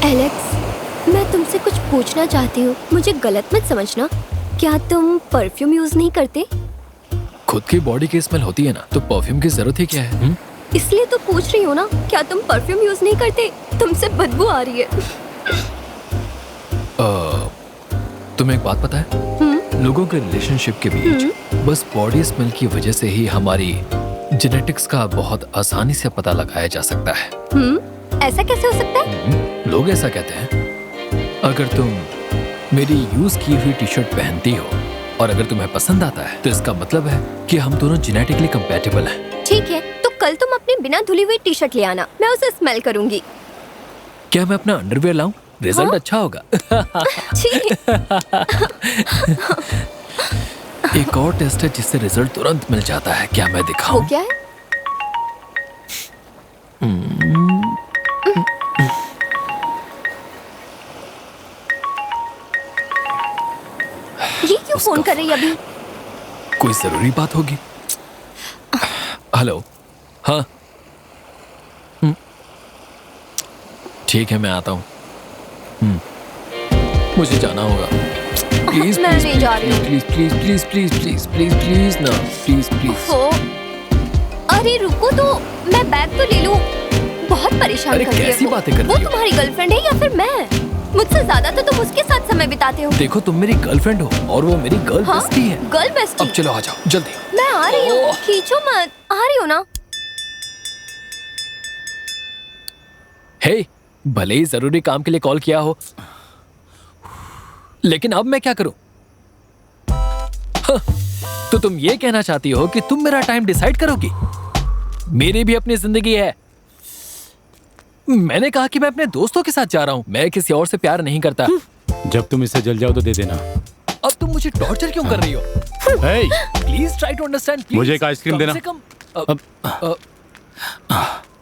Alex, मैं तुमसे कुछ पूछना चाहती हूँ, मुझे गलत मत समझना। क्या तुम परफ्यूम यूज नहीं करते? खुद की बॉडी की स्मेल होती है ना, तो परफ्यूम की जरूरत ही क्या है? इसलिए तो पूछ रही हूँ ना, क्या तुम परफ्यूम यूज नहीं करते? तुमसे बदबू आ रही है। तुम्हें एक बात पता है? लोगों के रिलेशनशिप के बीच बस बॉडी स्मेल की वजह से ही हमारी जेनेटिक्स का बहुत आसानी से पता लगाया जा सकता है। ऐसा कैसे हो सकता है? लोग ऐसा कहते हैं। अगर तुम मेरी यूज की हुई टी शर्ट पहनती हो और अगर तुम्हें पसंद आता है, तो इसका मतलब है कि हम दोनों जेनेटिकली कंपैटिबल हैं। ठीक है, तो कल तुम अपनी बिना धुली हुई टी शर्ट ले आना, मैं उसे स्मेल करूंगी। क्या मैं अपना अंडरवियर लाऊं? रिजल्ट अच्छा होगा। एक और टेस्ट है जिससे रिजल्ट तुरंत मिल जाता है, क्या मैं दिखाऊं? वो क्या है? ये क्यों फोन कर रही है अभी? कोई जरूरी बात होगी। हेलो। हाँ, ठीक है, मैं आता हूँ। मुझे जाना होगा। प्लीज मैं नहीं जा रही हूँ। Please please please please please please please ना, प्लीज प्लीज। अरे रुको तो, मैं बैग तो ले लूं। बहुत परेशान अरे कर रही है कैसी वो। बातें कर रही वो हो? तुम्हारी गर्लफ्रेंड है या फिर मैं? मुझसे ज्यादा तो तुम उसके साथ समय बिताते हो। देखो, तुम मेरी गर्लफ्रेंड हो और वो मेरी गर्ल बेस्टी है। Girl bestie? अब चलो आ जाओ जल्दी। मैं आ रही हूँ, खींचो मत। आ रही हो ना? हे, भले ही जरूरी काम के लिए कॉल किया हो, लेकिन अब मैं क्या करूं? हाँ, तो तुम ये कहना चाहती हो कि तुम मेरा टाइम डिसाइड करोगी? मेरी भी अपनी जिंदगी है। मैंने कहा कि मैं अपने दोस्तों के साथ जा रहा हूं, मैं किसी और से प्यार नहीं करता। जब तुम इससे जल जाओ तो दे देना। अब तुम मुझे टॉर्चर क्यों कर रही हो? hey, please try to understand. मुझे एक आइसक्रीम देना।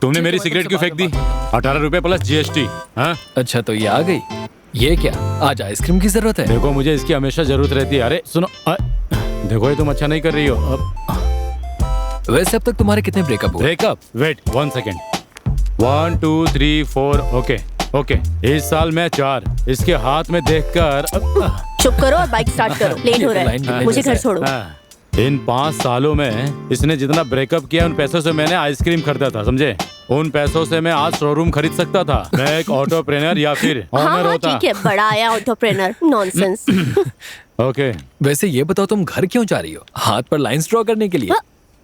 तुमने मेरी सिगरेट क्यों फेंक दी? 18 रुपए प्लस GST। हाँ? अच्छा, तो ये आ गई। ये क्या, आज आइसक्रीम की जरूरत है? देखो, मुझे इसकी हमेशा जरूरत रहती है। अरे सुनो, देखो ये तुम अच्छा नहीं कर रही हो। वैसे अब तक तुम्हारे कितने ब्रेकअप हुए? Breakup? Wait 1 second. 1 2 3 4। Okay okay, इस साल मैं 4। इसके हाथ में देखकर चुप करो और बाइक स्टार्ट करो, लेट हो रहा है, मुझे घर छोड़ो। इन 5 सालों में इसने जितना ब्रेकअप किया, उन पैसों से मैंने आइसक्रीम खरीदा था, समझे? उन पैसों से मैं आज शोरूम खरीद सकता था। मैं एक ऑटोप्रेनर या फिर ओनर होता। ठीक है, बड़ा आया ऑटोप्रेनर। नॉनसेंस। ओके, वैसे ये बताओ, तुम घर क्यों जा रही हो? हाथ पर लाइंस ड्रॉ करने के लिए?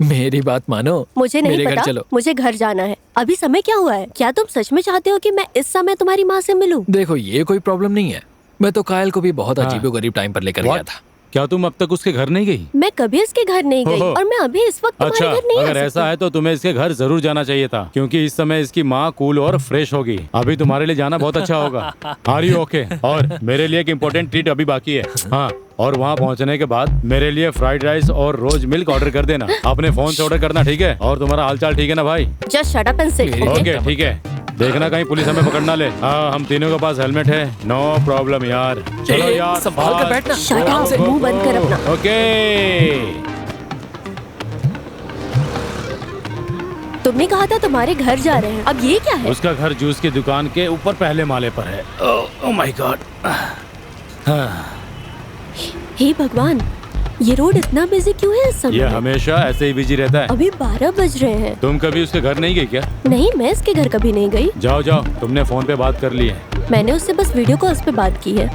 मेरी बात मानो, मुझे नहीं मेरे घर पता, चलो। मुझे घर जाना है। अभी समय क्या हुआ है? क्या तुम सच में चाहते हो कि मैं इस समय तुम्हारी माँ से मिलूं? देखो, ये कोई प्रॉब्लम नहीं है। मैं तो कायल को भी बहुत अजीबोगरीब टाइम पर लेकर गया था। क्या तुम अब तक उसके घर नहीं गई? मैं कभी इसके घर नहीं गई और मैं अभी इस वक्त तुम्हारे घर नहीं आ अगर ऐसा है तो तुम्हें इसके घर जरूर जाना चाहिए था, क्योंकि इस समय इसकी माँ कूल और फ्रेश होगी। अभी तुम्हारे लिए जाना बहुत अच्छा होगा। Are you okay? और मेरे लिए एक इम्पोर्टेंट ट्रीट अभी बाकी है। हाँ, और वहाँ पहुँचने के बाद मेरे लिए फ्राइड राइस और रोज मिल्क ऑर्डर कर देना। अपने फोन से ऑर्डर करना, ठीक है? और तुम्हारा हालचाल ठीक है ना भाई? Just shut up and sit. Okay, ठीक है। देखना कहीं पुलिस हमें पकड़ ना ले। हाँ, हम तीनों के पास हेलमेट है। नो प्रॉब्लम यार। चलो यार, संभाल कर बैठना। शट अप, मुंह बंद कर अपना। ओके। तुमने कहा था तुम्हारे घर जा रहे हैं, अब ये क्या है? उसका घर जूस की दुकान के ऊपर पहले माले पर है। ओह माय गॉड। हे भगवान, ये रोड इतना बिजी क्यों है इस समय? ये हमेशा ऐसे ही बिजी रहता है। अभी 12 बज रहे हैं। तुम कभी उसके घर नहीं गई क्या? नहीं, मैं इसके घर कभी नहीं गई। जाओ जाओ, तुमने फोन पे बात कर ली है। मैंने उससे बस वीडियो कॉल्स पे बात की है।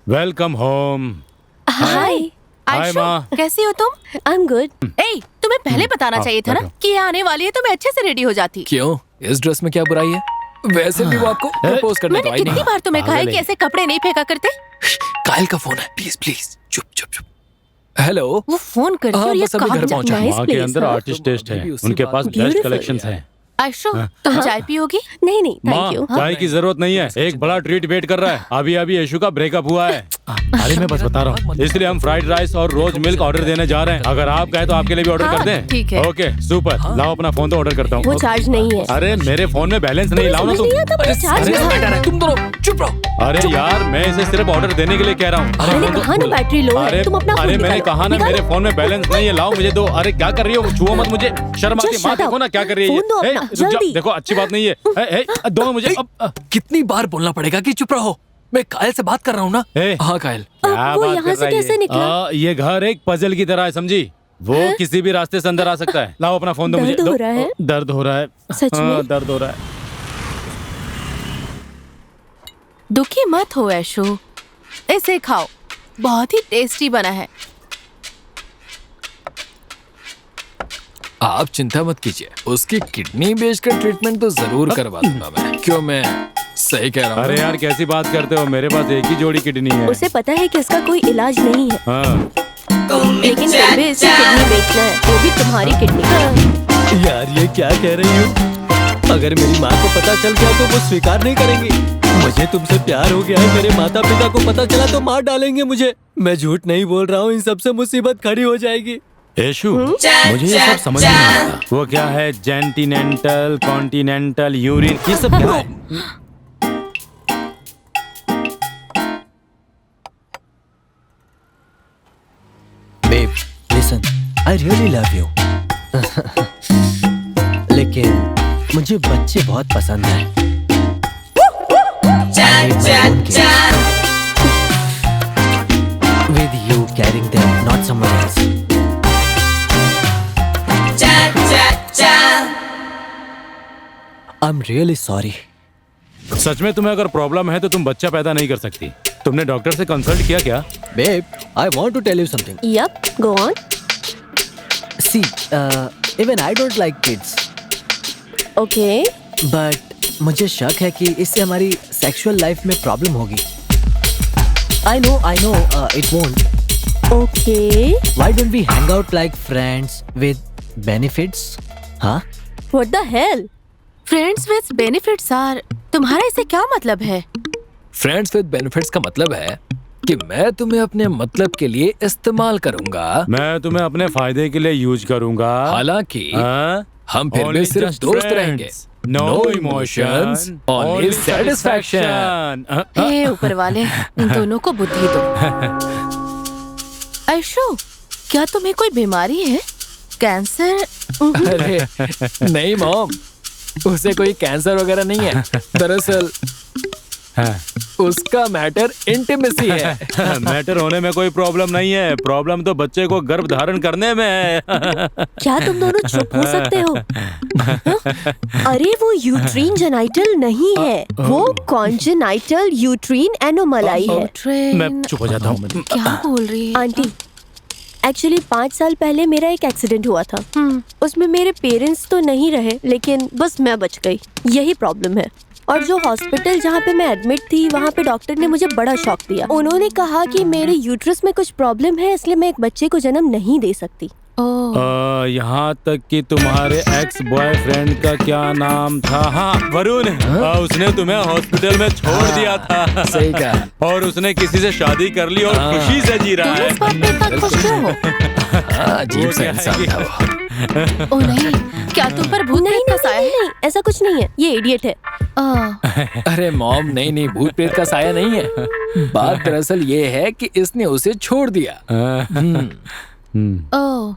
Welcome home. हाय। हाय माँ। कैसी हो तुम? I am good. ए, तुम्हें पहले बताना चाहिए था ना कि ये आने वाली है, तो मैं अच्छे से रेडी हो जाती। क्यों, इस ड्रेस में क्या बुराई है? वैसे भी वो आपको प्रपोज करने तो मैंने आई कितनी नहीं। बार तुम्हें कहा है कि ऐसे कपड़े नहीं फेंका करते। कायल का फोन है, प्लीज प्लीज चुप चुप चुप। हेलो। वो फोन करती हाँ, और ये बस अभी घर पहुंचा। Nice माँ के place, अंदर हाँ। आर्टिस्ट टेस्ट है, अभी उससे उनके बात पास की। बेस्ट Beautiful, कलेक्शंस हैं। आयशो, तुम चाय पियोगी? नहीं नहीं, माँ, थैंक यू। चाय की जरूरत नहीं है, एक बड़ा ट्रीट वेट कर रहा है। अभी अभी यशु का ब्रेकअप हुआ है। अरे मैं बस बता रहा हूँ, इसलिए हम फ्राइड राइस और रोज मिल्क ऑर्डर देने जा रहे हैं। अगर आप कहें तो आपके लिए भी ऑर्डर हाँ, कर दें। ठीक है। ओके सुपर, लाओ अपना फोन तो ऑर्डर करता वो हूँ। चार्ज नहीं है। अरे मेरे फोन में बैलेंस नहीं, लाओ ना तुम। चार्ज है। तुम दोनों चुप रहो। अरे यार मैं इसे सिर्फ ऑर्डर देने के लिए कह रहा हूँ। मैंने कहा ना बैटरी लो है। अरे तुम अपना अरे फोन मैंने निकालो। कहा ना निकालो। मेरे फोन में बैलेंस नहीं है, लाओ मुझे दो। अरे क्या कर रही हो, छुओ मत मुझे, शर्म आती है। Just माँ shut देखो up. ना क्या कर रही है फोन दो ये। अपना, रुक जाओ, जल्दी। देखो अच्छी बात नहीं है। दो मुझे अब। कितनी बार बोलना पड़ेगा कि चुप रहो? मैं कायल से बात कर रहा हूँ ना। ए, हाँ कायल। क्या वो बात यहाँ कर से रही कैसे है? निकला? ये घर एक पजल की तरह है, समझी? वो किसी भी रास्ते से अंदर आ सकता है। लाओ अपना फोन दो मुझे। दर्द हो दो। रहा है? दर्द हो रहा है। सच हाँ, में? दर्द हो रहा है। दुखी मत हो ऐशु, इसे खाओ, बहुत ही टेस्टी बना है। आप चिंता मत कीजिए, उसकी किडनी बेचकर ट्रीटमेंट तो जरूर करवा दूंगा मैं। क्यों, मैं सही कह रहा हूँ? अरे यार कैसी बात करते हो, मेरे पास एक ही जोड़ी किडनी है। उसे पता है कि इसका कोई इलाज नहीं है, हाँ। लेकिन फिर भी इसे किडनी बेचना है, वो भी तुम्हारी किडनी। यार ये क्या कह रही हो? अगर मेरी माँ को पता चल गया तो वो स्वीकार नहीं करेंगी। मुझे तुमसे प्यार हो गया है, मेरे माता पिता को पता चला तो मार डालेंगे मुझे। मैं झूठ नहीं बोल रहा हूँ, इन सबसे मुसीबत खड़ी हो जाएगी। यशु, मुझे ये सब समझ नहीं आता। वो क्या है, जेंटिनेंटल, कॉन्टिनेंटल, यूरिन, ये सब क्या है? Babe, listen, I really love you. लेकिन मुझे बच्चे बहुत पसंद हैं। With you carrying them, not someone else. I'm really sorry. सच में तुम्हें अगर प्रॉब्लम है तो तुम बच्चा पैदा नहीं कर सकती। तुमने डॉक्टर से कंसल्ट किया क्या? Babe, I want to tell you something. Yup, go on. See, even I don't like kids. Okay. But मुझे शक है कि इससे हमारी सेक्सुअल लाइफ में प्रॉब्लम होगी। I know, it won't. Okay. Why don't we hang out like friends with benefits? हाँ? What the hell? Friends with benefits are, तुम्हारा इसे क्या मतलब है? फ्रेंड्स विद बेनिफिट्स का मतलब है कि मैं तुम्हें अपने मतलब के लिए इस्तेमाल करूंगा, मैं तुम्हें अपने फायदे के लिए यूज करूंगा। हालांकि हाँ? हम फिर भी Only सिर्फ just दोस्त friends. रहेंगे। No No emotions, emotions, only satisfaction. हे ऊपर वाले, इन दोनों को बुद्धि दो। ऐशु, क्या तुम्हें कोई बीमारी है? कैंसर? अरे नहीं मॉम, उसे कोई कैंसर वगैरह नहीं है। दरअसल उसका मैटर इंटीमेसी है। मैटर होने में कोई प्रॉब्लम नहीं है, प्रॉब्लम तो बच्चे को गर्भ धारण करने में है। क्या तुम दोनों चुप हो सकते हो? हाँ? अरे वो यूट्रीन जेनाइटल नहीं है, वो कॉन्जेनाइटल यूट्रीन एनोमलाई है। मैं चुप हो जाता हूँ। क्या बोल रही है? आंटी, एक्चुअली 5 साल पहले मेरा एक एक्सीडेंट हुआ था। उसमें मेरे पेरेंट्स तो नहीं रहे, लेकिन बस मैं बच गई, यही प्रॉब्लम है। और जो हॉस्पिटल जहाँ पे मैं एडमिट थी, वहाँ पे डॉक्टर ने मुझे बड़ा शॉक दिया। उन्होंने कहा कि मेरे यूट्रस में कुछ प्रॉब्लम है, इसलिए मैं एक बच्चे को जन्म नहीं दे सकती। यहाँ तक कि तुम्हारे एक्स बॉयफ्रेंड का क्या नाम था? हाँ, वरुण। उसने तुम्हें हॉस्पिटल में छोड़ दिया था। सही कहा। और उसने किसी से शादी कर ली और खुशी से जी रहा तुम है। इस बात पे इतना खुश क्यों हो? अजीब सा इंसान था वो। ओ नहीं, क्या तुम पर भूत नहीं प्रेत का साया है? नहीं, ऐसा कुछ नहीं है, ये इडियट है। अरे मॉम, नहीं भूत प्रेत का साया नहीं है। बात दरअसल ये है कि इसने उसे छोड़ दिया। ओह,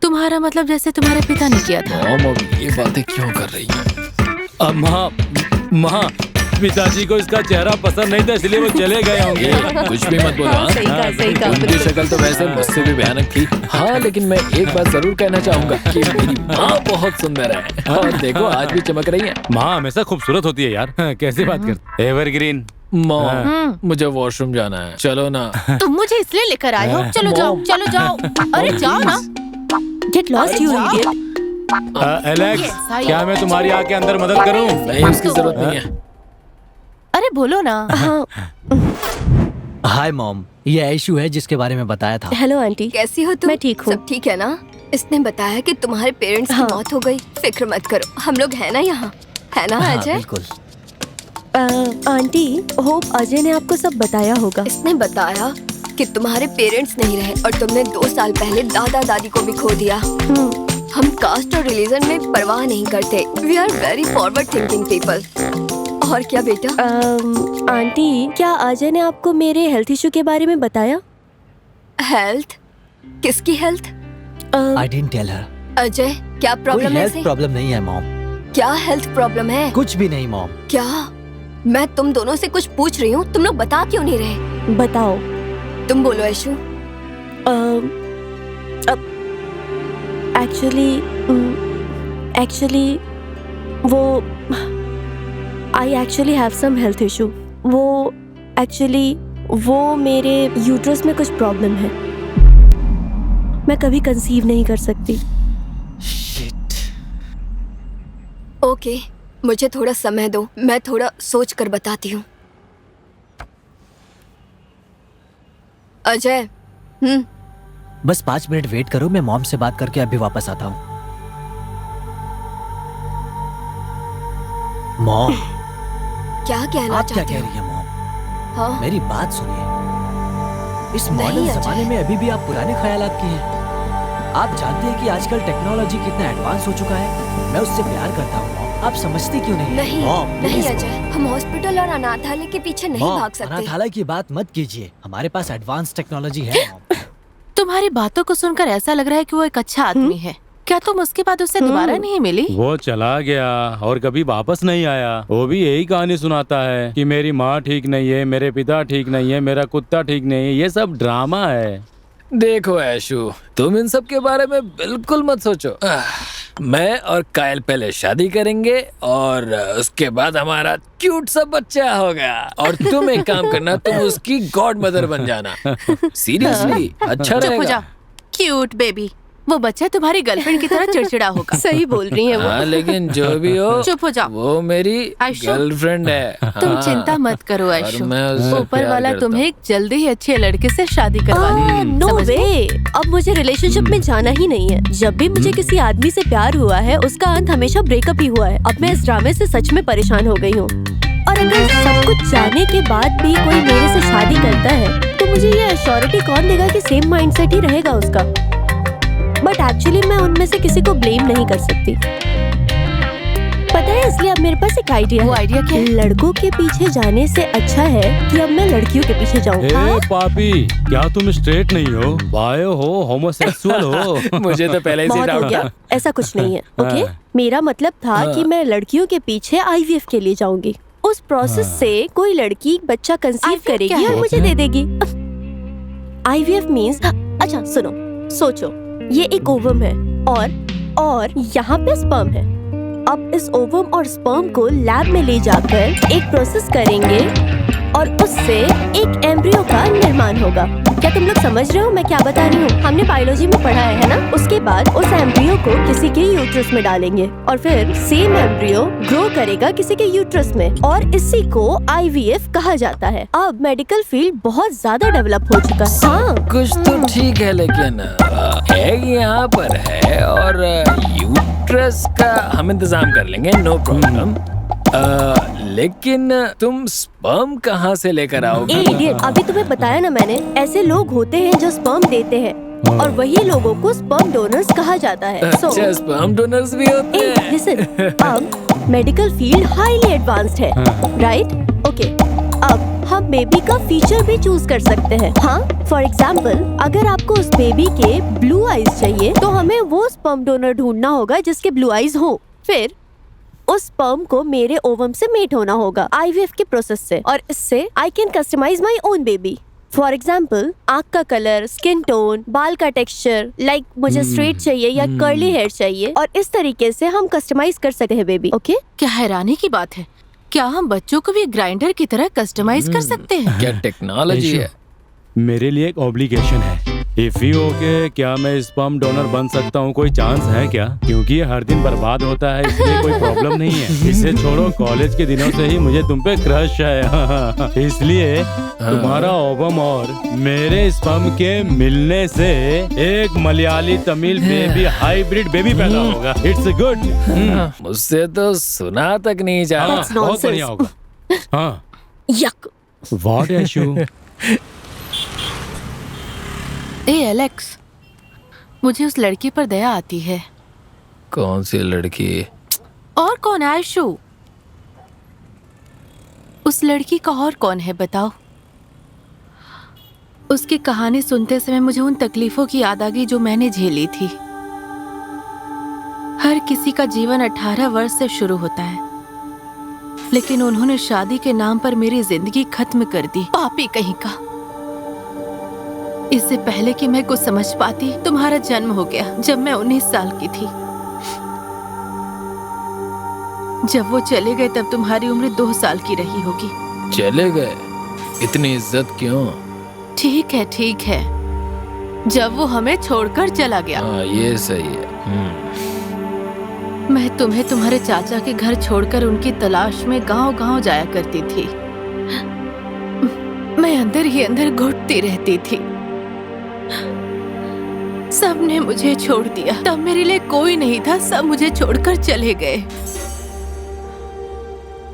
तुम्हारा मतलब जैसे तुम्हारे पिता ने किया था। मॉम अब ये बातें क्यों कर रही है? माँ, पिताजी को इसका चेहरा पसंद नहीं था, इसलिए वो चले गए होंगे। कुछ भी मत बोलो। हाँ? सही कहा, उनकी शक्ल तो वैसे मुझसे भी भयानक थी। हाँ, लेकिन मैं एक बात जरूर कहना चाहूंगा कि मेरी माँ बहुत सुंदर है, और देखो आज भी चमक रही है। माँ हमेशा खूबसूरत होती है यार। कैसी बात करते? एवरग्रीन। मॉम, मुझे वॉशरूम जाना है, चलो ना। तुम मुझे इसलिए लेकर आए हो? चलो जाओ, चलो जाओ। अरे जाओ ना। Get lost you idiot. Alex, क्या मैं तुम्हारी आके अंदर मदद करूँ? नहीं, उसकी जरूरत नहीं है। अरे बोलो ना। हाय मॉम, ये ऐशु है जिसके बारे में बताया था। हेलो आंटी, कैसी हो तुम? मैं ठीक हूँ। सब ठीक है ना? इसने बताया कि तुम्हारे पेरेंट्स की हाँ। मौत हो गई। फिक्र मत करो, हम लोग हैं ना यहाँ, है ना हाँ, अजय? बिल्कुल। आंटी, होप अजय ने आपको सब बताया होगा। इसने बताया कि तुम्हारे पेरेंट्स नहीं रहे और तुमने 2 साल पहले दादा दादी को भी खो दिया। हम कास्ट और रिलीजन में परवाह नहीं करते। We are very forward thinking people. और क्या बेटा? आंटी, क्या अजय ने आपको मेरे हेल्थ इशू के बारे में बताया? हेल्थ? किसकी health? I didn't tell her. Ajay, क्या कोई प्रॉब्लम है? हेल्थ प्रॉब्लम नहीं है मॉम। क्या हेल्थ प्रॉब्लम है? कुछ भी नहीं मॉम। क्या? मैं तुम दोनों से कुछ पूछ रही हूँ, तुम लोग बता क्यों नहीं रहे? बताओ। तुम बोलो ऐशु। एक्चुअली वो I actually have some health issue. वो मेरे यूट्रस में कुछ प्रॉब्लम है। मैं कभी कंसीव नहीं कर सकती। शिट। ओके, मुझे थोड़ा समय दो, मैं थोड़ा सोच कर बताती हूँ। अजय, बस 5 मिनट वेट करो, मैं मॉम से बात करके अभी वापस आता हूँ। मॉम, क्या कहना आप क्या चाहते कह हो? रही हैं मॉम? हाँ? मेरी बात सुनिए। इस नहीं, मॉडर्न अजय। जमाने में अभी भी आप पुराने ख्यालात की हैं। आप जानते हैं कि आजकल टेक्नोलॉजी कितना एडवांस हो चुका है। मैं उससे प्यार करता हूँ मॉम। आप समझती क्यों नहीं? नहीं, मॉम, नहीं प्लीज अजय, हम हॉस्पिटल और अनाथालय के पीछे नहीं मॉम, भाग सकते। अनाथालय की बात मत कीजिए। हमारे पास एडवांस टेक्नोलॉजी है मॉम। तुम्हारी बातों को सुनकर ऐसा लग रहा है कि वो एक अच्छा आदमी है। क्या तुम उसके बाद उससे दोबारा नहीं मिली? वो चला गया और कभी वापस नहीं आया। वो भी यही कहानी सुनाता है कि मेरी माँ ठीक नहीं है, मेरे पिता ठीक नहीं है, मेरा कुत्ता ठीक नहीं है। ये सब ड्रामा है। देखो ऐशु, तुम इन सब के बारे में बिल्कुल मत सोचो। मैं और कायल पहले शादी करेंगे और उसके बाद हमारा क्यूट सा बच्चा होगा। और तुम एक काम करना, तुम उसकी गॉड मदर बन जाना। सीरियसली, अच्छा चुप हो रहेगा। जाओ, क्यूट बेबी। वो बच्चा तुम्हारी गर्लफ्रेंड की तरह चिड़चिड़ा होगा। सही बोल रही है वो। हाँ, लेकिन जो भी हो, चुप हो जाओ। वो मेरी आयशु, गर्लफ्रेंड है। तुम हाँ। चिंता मत करो और ऐशु। मैं उससे ऊपर प्यार वाला करता तुम्हें एक जल्दी ही अच्छे लड़के से शादी करवा देगा। नो समझ वे। गई? अब मुझे रिलेशनशिप में जाना ही नहीं है। जब भी मुझे किसी आदमी से प्यार हुआ है, उसका अंत हमेशा ब्रेकअप ही हुआ है। अब मैं इस ड्रामे से सच में परेशान हो गई हूँ। और अगर सब कुछ जाने के बाद भी कोई मेरे से शादी करता है, तो मुझे ये एश्योरिटी कौन देगा कि सेम माइंडसेट ही रहेगा उसका? बट एक्चुअली मैं उनमें से किसी को ब्लेम नहीं कर सकती। पता है, इसलिए अब मेरे पास एक आइडिया वो है। आइडिया क्या है? लड़कों के पीछे जाने से अच्छा है कि अब मैं लड़कियों के पीछे जाऊँ। ए पापी, क्या तुम स्ट्रेट नहीं हो, बायो हो, होमोसेक्सुअल हो? मुझे तो पहले ही से बहुत हो डाउट गया, था। ऐसा कुछ नहीं है। ओके, हाँ। मेरा मतलब था कि मैं लड़कियों के पीछे आईवीएफ के लिए जाऊंगी। उस प्रोसेस से कोई लड़की बच्चा कंसीव IVF क्या करेगी और है? मुझे दे देगी। आईवीएफ मींस, अच्छा सुनो, सोचो, ये एक ओवम है और यहाँ पे स्पर्म है। अब इस ओवम और स्पर्म को लैब में ले जाकर एक प्रोसेस करेंगे और उससे एक एम्ब्रियो का निर्माण होगा। क्या तुम लोग समझ रहे हो मैं क्या बता रही हूँ? हमने बायोलॉजी में पढ़ा है ना? उसके बाद उस एम्ब्रियो को किसी के यूट्रस में डालेंगे और फिर सेम एम्ब्रियो ग्रो करेगा किसी के यूट्रस में, और इसी को आईवीएफ कहा जाता है। अब मेडिकल फील्ड बहुत ज्यादा डेवलप हो चुका है। हाँ, कुछ तो ठीक है, लेकिन एग यहाँ पर है और यूट्रस का हम इंतजाम कर लेंगे, नो प्रॉब्लम। लेकिन तुम स्पर्म कहाँ से लेकर आओगे? ए इडियट, अभी तुम्हें बताया ना मैंने, ऐसे लोग होते हैं जो स्पर्म देते हैं और वही लोगों को स्पर्म डोनर्स कहा जाता है। अच्छा, स्पर्म डोनर्स भी होते हैं। लिसन, अब मेडिकल फील्ड हाईली एडवांस्ड है, राइट? ओके, अब हम बेबी का फीचर भी चूज कर सकते हैं। हाँ, फॉर एग्जाम्पल, अगर आपको उस बेबी के ब्लू आईज चाहिए तो हमें वो स्पर्म डोनर ढूंढना होगा जिसके ब्लू आईज हो। फिर उस स्पर्म को मेरे ओवम से मेट होना होगा आईवीएफ के प्रोसेस से, और इससे I can customise my own baby. For example, आँख का कलर, स्किन टोन, बाल का टेक्सचर, लाइक मुझे स्ट्रेट चाहिए या कर्ली हेयर चाहिए, और इस तरीके से हम कस्टमाइज कर सकते हैं बेबी। ओके, क्या हैरानी की बात है, क्या हम बच्चों को भी ग्राइंडर की तरह कस्टमाइज कर सकते हैं? क्या टेक्नोलॉजी है? मेरे लिए एक ऑब्लिगेशन है। इफ यू ओके, क्या मैं स्पर्म डोनर बन सकता हूँ? कोई चांस है क्या? क्योंकि ये हर दिन बर्बाद होता है, इसलिए कोई प्रॉब्लम नहीं है। इसे छोड़ो, कॉलेज के दिनों से ही मुझे तुम पे क्रश है। इसलिए तुम्हारा ओवम और मेरे स्पर्म के मिलने से एक Malayali Tamil baby hybrid baby पैदा होगा। It's good. मुझसे तो सुना तक नहीं जा रहा। That's बहुत nonsense. बढ़िया होगा। हाँ यक। व्हाट ऐशु? ए एलेक्स, मुझे उस लड़की पर दया आती है। कौन सी लड़की? और कौन है आयशु? उस लड़की का और कौन है बताओ? उसकी कहानी सुनते समय मुझे उन तकलीफों की याद आ गई जो मैंने झेली थी। हर किसी का जीवन 18 वर्ष से शुरू होता है, लेकिन उन्होंने शादी के नाम पर मेरी जिंदगी खत्म कर दी। पापी कहीं का। इससे पहले कि मैं कुछ समझ पाती, तुम्हारा जन्म हो गया जब मैं 19 साल की थी। जब वो चले गए तब तुम्हारी उम्र 2 साल की रही होगी। चले गए? इतनी इज्जत क्यों? ठीक है ठीक है, जब वो हमें छोड़कर चला गया। हाँ ये सही है। मैं तुम्हें तुम्हारे चाचा के घर छोड़कर उनकी तलाश में गांव-गांव जाया करती थी। मैं अंदर ही अंदर घुटती रहती थी। सबने मुझे छोड़ दिया। तब मेरे लिए कोई नहीं था, सब मुझे छोड़कर चले गए।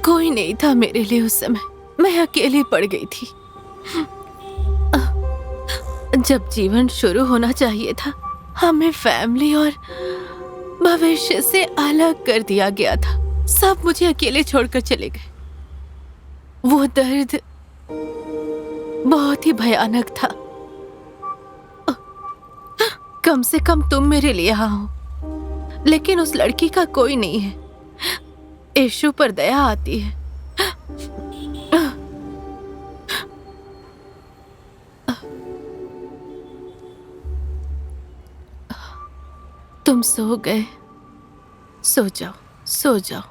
कोई नहीं था मेरे लिए उस समय। मैं अकेली पड़ गई थी। जब जीवन शुरू होना चाहिए था, हमें फैमिली और भविष्य से अलग कर दिया गया था। सब मुझे अकेले छोड़कर चले गए। वो दर्द बहुत ही भयानक था। कम से कम तुम मेरे लिए यहाँ हो, लेकिन उस लड़की का कोई नहीं है। यीशु पर दया आती है। तुम सो गए? सो जाओ, सो जाओ।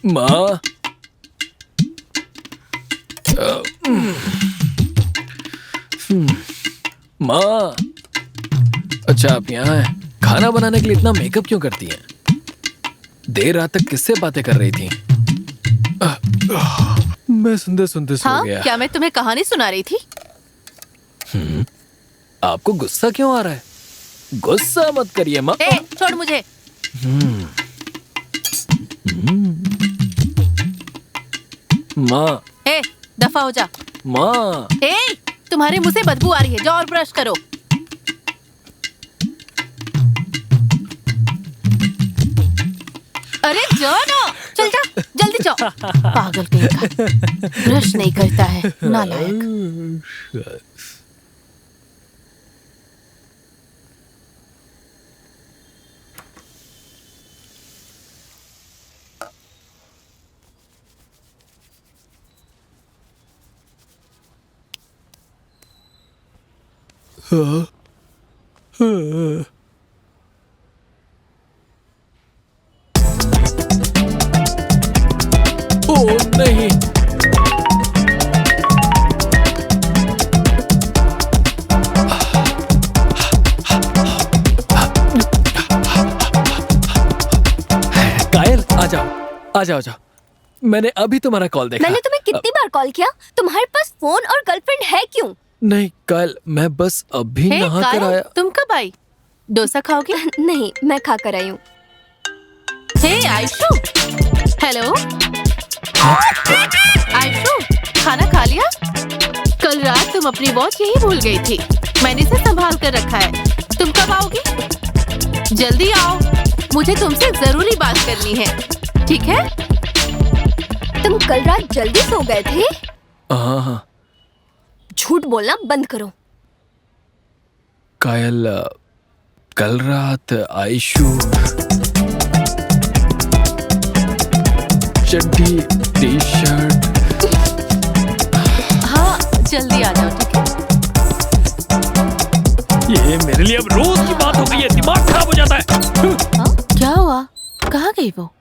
माँ, माँ, अच्छा आप यहाँ हैं। खाना बनाने के लिए इतना मेकअप क्यों करती हैं? देर रात तक किससे बातें कर रही थी? मैं सुनते सुनते सो हाँ, गया। क्या मैं तुम्हें कहानी सुना रही थी? आपको गुस्सा क्यों आ रहा है? गुस्सा मत करिए माँ। ए, छोड़ मुझे। माँ, ए, दफा हो जा। माँ, ए, तुम्हारे मुंह से बदबू आ रही है, जाओ और ब्रश करो। अरे जाओ ना, चल जा, जल्दी जाओ। पागल कहीं का, ब्रश नहीं करता है, नालायक। ओ नहीं, कायल आ जाओ, आ जाओ, आ जाओ। मैंने अभी तुम्हारा कॉल देखा। मैंने तुम्हें कितनी बार कॉल किया? तुम्हारे पास फोन और गर्लफ्रेंड है क्यों? नहीं कायल, मैं बस अभी हे, नहा कर कायल, आया। तुम कब आई? डोसा खाओगी? नहीं, मैं खा कर आई हूँ। हे आयशु, हेलो आयशु, खाना खा लिया? कल रात तुम अपनी वॉच यही भूल गई थी। मैंने इसे संभाल कर रखा है। तुम कब आओगी? जल्दी आओ, मुझे तुमसे जरूरी बात करनी है। ठीक है? तुम कल रात जल्दी सो गए थे? हाँ हाँ झूठ बोलना बंद करो। कायल, कल रात आयशु चड्डी टी शर्ट। हाँ, जल्दी आ जाओ, ठीक है? ये मेरे लिए अब रोज की बात हो गई है, दिमाग खराब हो जाता है। हाँ? क्या हुआ? कहाँ गई वो?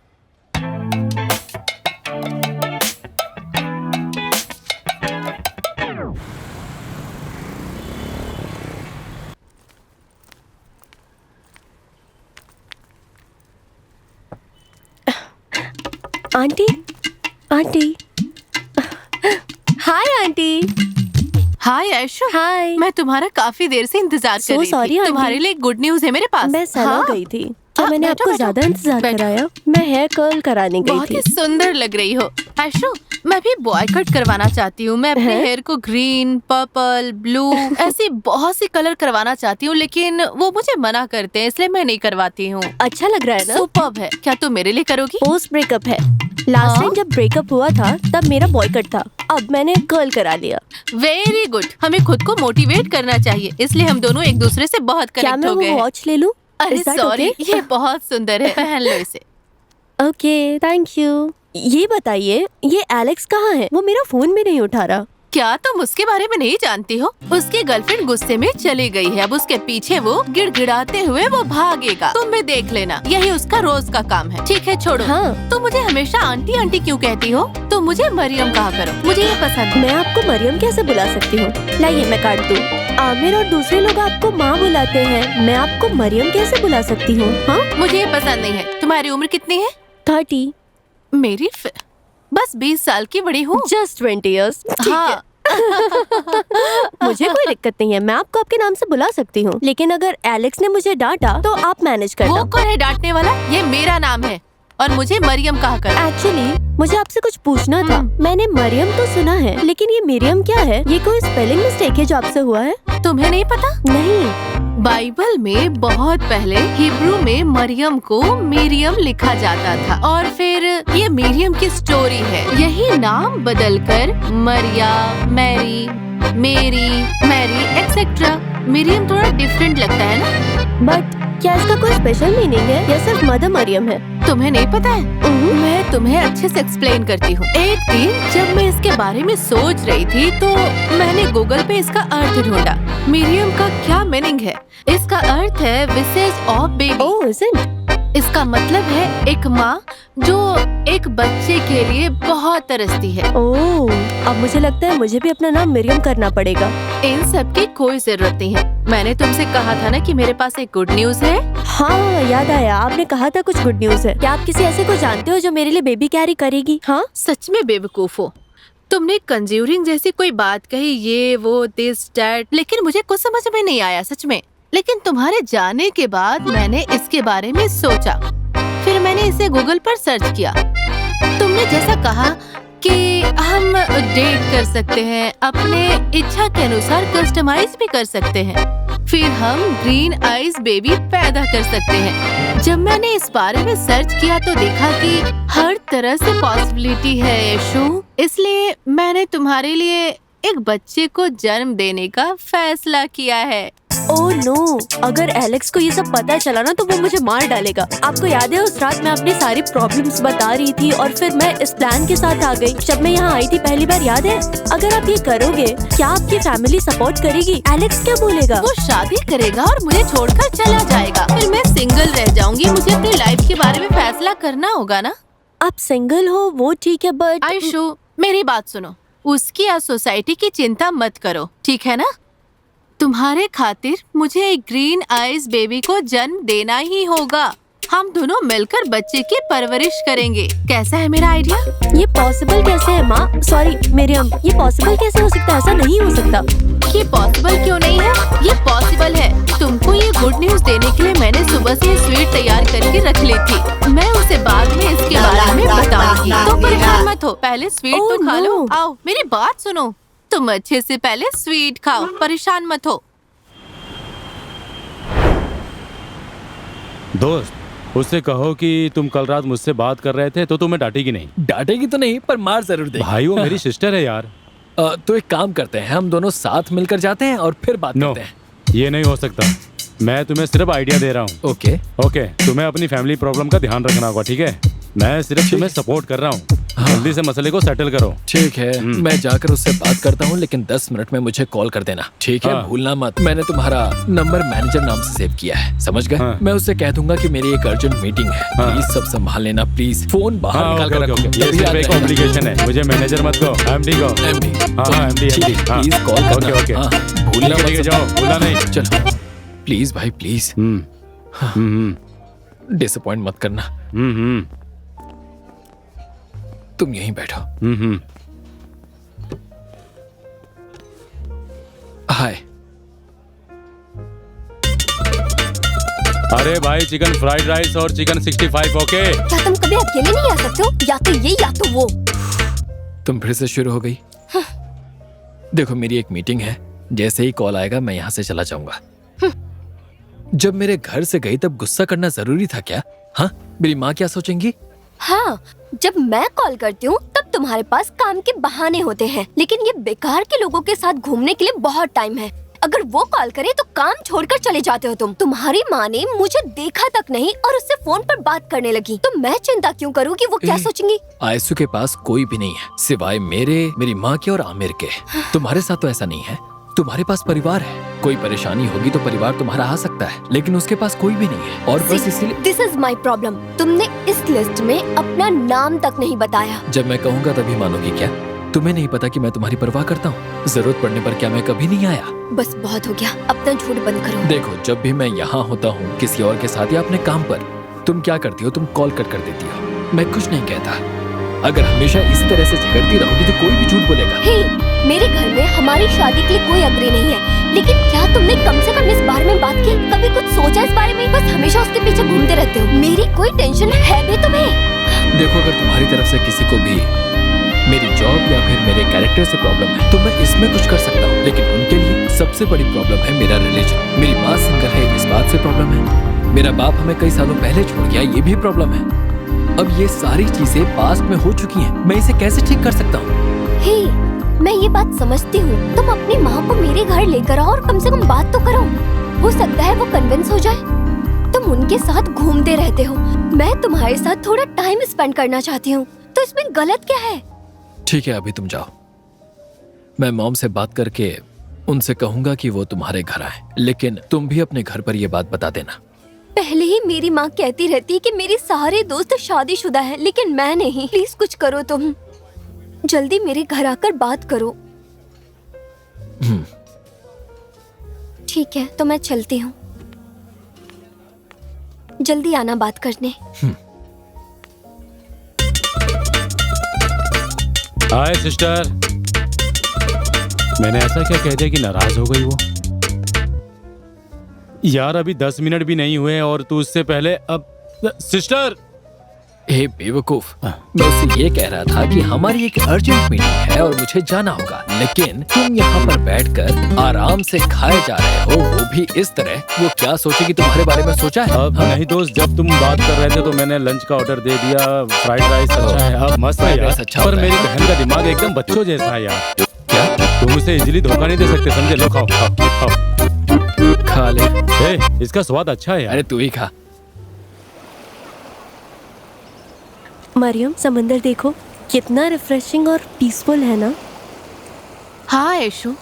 Aunty, aunty. Hi aunty. Hi Aishu. Hi. मैं तुम्हारा काफी देर से इंतजार कर So रही sorry, थी। आंटी। तुम्हारे लिए गुड न्यूज है मेरे पास। मैं सना गई थी। क्या मैंने बैठो, आपको बैठो। ज्यादा इंतजार बैठो। कराया? मैं हेयर कर्ल कराने गई बहुत थी। ही सुंदर लग रही हो ऐशु। मैं भी बॉय कट करवाना चाहती हूँ। मैं अपने हैं? हेयर को ग्रीन, पर्पल, ब्लू ऐसी बहुत सी कलर करवाना चाहती हूँ, लेकिन वो मुझे मना करते हैं, इसलिए मैं नहीं करवाती हूँ। अच्छा लग रहा है ना? सुपर्ब है। क्या तुम मेरे लिए करोगी? पोस्ट ब्रेकअप है। लास्ट टाइम जब ब्रेकअप हुआ था तब मेरा बॉयकट था, अब मैंने कर्ल करा लिया। Very good. हमें खुद को मोटिवेट करना चाहिए, इसलिए हम दोनों एक दूसरे से बहुत क्या कनेक्ट मैं हो वो गए हैं। वॉच ले लूं? अरे Is that सॉरी, okay? ये बहुत सुंदर है, पहन लो इसे। Okay, thank you. ये बताइए, ये एलेक्स कहाँ है? वो मेरा फोन भी नहीं उठा रहा। क्या तुम उसके बारे में नहीं जानती हो? उसकी गर्लफ्रेंड गुस्से में चली गई है। अब उसके पीछे वो गिड़गिड़ाते हुए वो भागेगा। तुम भी देख लेना, यही उसका रोज का काम है। ठीक है, छोड़ो। हाँ। तुम मुझे हमेशा आंटी आंटी क्यों कहती हो? तुम मुझे मरियम कहा करो, मुझे ये पसंद है। मैं आपको मरियम कैसे बुला सकती हूँ? लाइए मैं काट दूँ। आमिर और दूसरे लोग आपको माँ बुलाते हैं, मैं आपको मरियम कैसे बुला सकती हूँ? हाँ, मुझे ये पसंद नहीं है। तुम्हारी उम्र कितनी है? 30। मेरी बस 20 साल की बड़ी हूँ। Just 20 years। हाँ। मुझे कोई दिक्कत नहीं है, मैं आपको आपके नाम से बुला सकती हूँ, लेकिन अगर एलेक्स ने मुझे डांटा तो आप मैनेज करना। वो कौन है डांटने वाला? ये मेरा नाम है और मुझे मरियम कहा कर। एक्चुअली मुझे आपसे कुछ पूछना था। मैंने मरियम तो सुना है, लेकिन ये मिरियम क्या है? ये कोई स्पेलिंग मिस्टेक है जो आपसे हुआ है? तुम्हें नहीं पता? नहीं। बाइबल में बहुत पहले हिब्रू में मरियम को मिरियम लिखा जाता था और फिर ये मिरियम की स्टोरी है। यही नाम बदलकर मरिया, मैरी, मेरी, मैरी एक्सेट्रा। मिरियम थोड़ा डिफरेंट लगता है ना? बट क्या इसका कोई स्पेशल मीनिंग है या सिर्फ मदर मरियम है? तुम्हें नहीं पता है? मैं तुम्हें अच्छे से एक्सप्लेन करती हूँ। एक दिन जब मैं इसके बारे में सोच रही थी तो मैंने गूगल पे इसका अर्थ ढूंढा। मिरियम का क्या मीनिंग है? इसका अर्थ है विसेज ऑफ बेबी। Oh, isn't? इसका मतलब है एक माँ जो एक बच्चे के लिए बहुत तरसती है। ओह, अब मुझे लगता है मुझे भी अपना नाम मिरियम करना पड़ेगा। इन सब की कोई जरूरत नहीं है। मैंने तुमसे कहा था ना कि मेरे पास एक गुड न्यूज है। हाँ, याद आया, आपने कहा था कुछ गुड न्यूज है। क्या आप किसी ऐसे को जानते हो जो मेरे लिए बेबी कैरी करेगी? हाँ, सच में बेवकूफ हो। तुमने कंज्यूरिंग जैसी कोई बात कही, ये वो दिस डैट, लेकिन मुझे कुछ समझ में नहीं आया सच में। लेकिन तुम्हारे जाने के बाद मैंने इसके बारे में सोचा, फिर मैंने इसे गूगल पर सर्च किया। तुमने जैसा कहा कि हम डेट कर सकते हैं, अपने इच्छा के अनुसार कस्टमाइज भी कर सकते हैं, फिर हम ग्रीन आइज बेबी पैदा कर सकते हैं। जब मैंने इस बारे में सर्च किया तो देखा कि हर तरह से पॉसिबिलिटी है यशु, इसलिए मैंने तुम्हारे लिए एक बच्चे को जन्म देने का फैसला किया है। ओह नो, अगर एलेक्स को ये सब पता चला ना तो वो मुझे मार डालेगा। आपको याद है उस रात मैं अपनी सारी प्रॉब्लम्स बता रही थी और फिर मैं इस प्लान के साथ आ गई जब मैं यहाँ आई थी पहली बार, याद है? अगर आप ये करोगे, क्या आपकी फैमिली सपोर्ट करेगी? एलेक्स क्या बोलेगा? वो शादी करेगा और मुझे छोड़कर चला जाएगा, फिर मैं सिंगल रह जाऊंगी। मुझे अपनी लाइफ के बारे में फैसला करना होगा ना। आप सिंगल हो वो ठीक है, बट आयशु, मेरी बात सुनो। उसकी या सोसाइटी की चिंता मत करो, ठीक है ना? तुम्हारे खातिर मुझे एक ग्रीन आइज बेबी को जन्म देना ही होगा। हम दोनों मिलकर बच्चे की परवरिश करेंगे। कैसा है मेरा आइडिया? ये पॉसिबल कैसे है माँ? सॉरी मिरियम, ये पॉसिबल कैसे हो सकता है? ऐसा नहीं हो सकता। ये पॉसिबल क्यों नहीं है? ये पॉसिबल है। तुमको ये गुड न्यूज देने के लिए मैंने सुबह से स्वीट तैयार करके रख ली थी। मैं उसे बाद में इसके बारे में बताऊंगी। तुम परेशान मत हो, पहले स्वीट तो खा लो। no. आओ मेरी बात सुनो, तुम अच्छे से पहले स्वीट खाओ, परेशान मत हो। दोस्त, उससे कहो कि तुम कल रात मुझसे बात कर रहे थे तो तुम्हें डांटेगी नहीं। डांटेगी तो नहीं, पर मार जरूर देगी। भाई वो मेरी सिस्टर है यार। तो एक काम करते हैं, हम दोनों साथ मिलकर जाते हैं और फिर बात नो, करते हैं। ये नहीं हो सकता। मैं तुम्हें सिर्फ आइडिया दे रहा हूँ। ओके ओके, तुम्हें अपनी फैमिली प्रॉब्लम का ध्यान रखना होगा, ठीक है? मैं सिर्फ तुम्हें सपोर्ट कर रहा हूँ। जल्दी से मसले को सेटल करो। ठीक है, मैं जाकर उससे बात करता हूँ, लेकिन 10 मिनट में मुझे कॉल कर देना, ठीक है? हाँ। भूलना मत। मैंने तुम्हारा नंबर मैनेजर नाम से सेव किया है, समझ गए? हाँ। मैं उससे कह दूंगा कि मेरी एक अर्जेंट मीटिंग है, हाँ। प्लीज सब संभाल लेना, प्लीज। फोन बाहर हाँ, निकाल ओके, कर ओके, रखो। ओके। ये तभी सिर्फ याद एक रहेगा। ऑब्लिगेशन है, मुझे मैनेजर मत कहो, एमडी को। एमडी। हाँ, MD, ठीक, हाँ। प्लीज कॉल करना। Okay, okay. हाँ, भूलना ठीक है, मत। जाओ, भूलना नहीं। चलो प्लीज भाई, प्लीज डिसअपॉइंट मत करना। तुम यहीं बैठो। हाय। अरे भाई, चिकन फ्राइड राइस और चिकन 65, ओके? क्या तुम कभी अकेले नहीं आ सकते हो? या तो ये या तो वो। तुम फिर से शुरू हो गई। देखो, मेरी एक मीटिंग है, जैसे ही कॉल आएगा मैं यहाँ से चला जाऊंगा। जब मेरे घर से गई तब गुस्सा करना जरूरी था क्या? हाँ, मेरी माँ क्या सोचेंगी? हाँ, जब मैं कॉल करती हूँ तब तुम्हारे पास काम के बहाने होते हैं, लेकिन ये बेकार के लोगों के साथ घूमने के लिए बहुत टाइम है। अगर वो कॉल करे तो काम छोड़कर चले जाते हो तुम। तुम्हारी माँ ने मुझे देखा तक नहीं और उससे फोन पर बात करने लगी, तो मैं चिंता क्यों करूँ कि वो क्या सोचेंगी? आयशु के पास कोई भी नहीं है सिवाय मेरी माँ के और आमिर के। तुम्हारे साथ तो ऐसा नहीं है। तुम्हारे पास परिवार है, कोई परेशानी होगी तो परिवार तुम्हारा आ सकता है, लेकिन उसके पास कोई भी नहीं है। और बस इसीलिए दिस इज माई प्रॉब्लम। तुमने इस लिस्ट में अपना नाम तक नहीं बताया। जब मैं कहूँगा तभी मानोगी क्या? तुम्हें नहीं पता कि मैं तुम्हारी परवाह करता हूँ? जरूरत पड़ने पर क्या मैं कभी नहीं आया? बस बहुत हो गया, अपना झूठ बंद करो। देखो, जब भी मैं यहाँ होता हूँ किसी और के साथ या अपने काम पर, तुम क्या करती हो? तुम कॉल कट कर देती हो। मैं कुछ नहीं कहता। अगर हमेशा इसी तरह से झगड़ती रहोगी तो कोई भी झूठ बोलेगा। हे, मेरे घर में हमारी शादी के लिए कोई अग्री नहीं है, लेकिन क्या तुमने कम से कम इस बारे में बात की? कभी कुछ सोचा इस बारे में? बस हमेशा उसके पीछे घूमते रहते हो। मेरी कोई टेंशन है भी तुम्हें? देखो, अगर तुम्हारी तरफ से किसी को भी मेरी जॉब या फिर मेरे कैरेक्टर से प्रॉब्लम है तो मैं इसमें कुछ कर सकता हूँ, लेकिन उनके लिए सबसे बड़ी प्रॉब्लम है मेरा रिलीजन। मेरी माँ सिंगल है, इस बात से प्रॉब्लम है। मेरा बाप हमें कई सालों पहले छोड़ गया, ये भी प्रॉब्लम है। अब ये सारी चीजें पास्ट में हो चुकी हैं, मैं इसे कैसे ठीक कर सकता हूँ? हे, मैं ये बात समझती हूँ। तुम अपनी माँ को मेरे घर लेकर आओ और कम से कम बात तो करो। हो सकता है वो कन्विंस हो जाए। तुम उनके साथ घूमते रहते हो, मैं तुम्हारे साथ थोड़ा टाइम स्पेंड करना चाहती हूँ, तो इसमें गलत क्या है? ठीक है, अभी तुम जाओ। मैं मॉम से बात करके उनसे कहूंगा कि वो तुम्हारे घर आए, लेकिन तुम भी अपने घर पर ये बात बता देना। पहले ही मेरी माँ कहती रहती है कि मेरे सारे दोस्त शादीशुदा हैं, लेकिन मैं नहीं। प्लीज कुछ करो तुम। जल्दी मेरे घर आकर बात करो। ठीक है, तो मैं चलती हूँ। जल्दी आना बात करने। हाय सिस्टर। मैंने ऐसा क्या कह दिया कि नाराज हो गई वो? यार, अभी 10 मिनट भी नहीं हुए और तू उससे पहले अब सिस्टर। हे बेवकूफ, मैं उससे ये कह रहा था कि हमारी एक अर्जेंट मीटिंग है और मुझे जाना होगा, लेकिन तुम यहाँ पर बैठकर आराम से खाए जा रहे हो, वो भी इस तरह। वो क्या सोचेगी तुम्हारे बारे में सोचा है? अब नहीं दोस्त, जब तुम बात कर रहे थे तो मैंने लंच का ऑर्डर दे दिया। फ्राइड राइस अच्छा है, अब मस्त है यार। अच्छा पर होता है। मेरी बहन का दिमाग एकदम बच्चों जैसा है यार। क्या? तुम उसे इजीली धोखा नहीं दे सकते, समझे? लो खाओ खाओ खाओ। खा ले। ए, इसका स्वाद अच्छा है यार। अरे तू ही खा। मरियम, समंदर देखो, कितना रिफ्रेशिंग और पीसफुल है ना? हाँ ऐशु,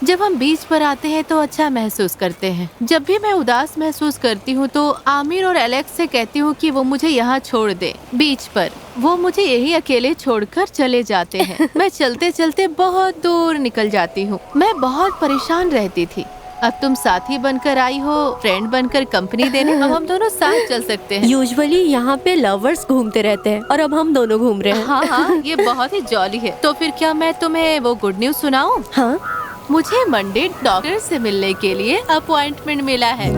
जब हम बीच पर आते हैं तो अच्छा महसूस करते हैं। जब भी मैं उदास महसूस करती हूँ तो आमिर और एलेक्स से कहती हूँ कि वो मुझे यहाँ छोड़ दे बीच पर। वो मुझे यही अकेले छोड़कर चले जाते हैं। मैं चलते चलते बहुत दूर निकल जाती हूँ। मैं बहुत परेशान रहती थी। अब तुम साथी बनकर आई हो, फ्रेंड बनकर कंपनी देने। अब हम दोनों साथ चल सकते हैं। यूजुअली यहाँ पे लवर्स घूमते रहते हैं और अब हम दोनों घूम रहे हैं। हाँ हाँ, ये बहुत ही जॉली है। तो फिर क्या मैं तुम्हें वो गुड न्यूज सुनाऊं? हाँ, मुझे मंडे डॉक्टर से मिलने के लिए अपॉइंटमेंट मिला है।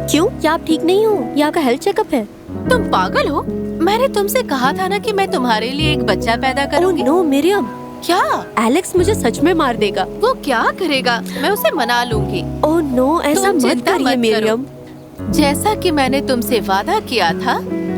क्यों? क्या आप ठीक नहीं हो? ये आपका हेल्थ चेकअप है? तुम पागल हो? मैंने तुमसे कहा था ना कि मैं तुम्हारे लिए एक बच्चा पैदा करूंगी। नो मरियम, क्या? एलेक्स मुझे सच में मार देगा। वो क्या करेगा? मैं उसे मना लूंगी। ओह नो, ऐसा तुम मत चिंता करिए मत करो। मरियम। जैसा कि मैंने तुमसे वादा किया था,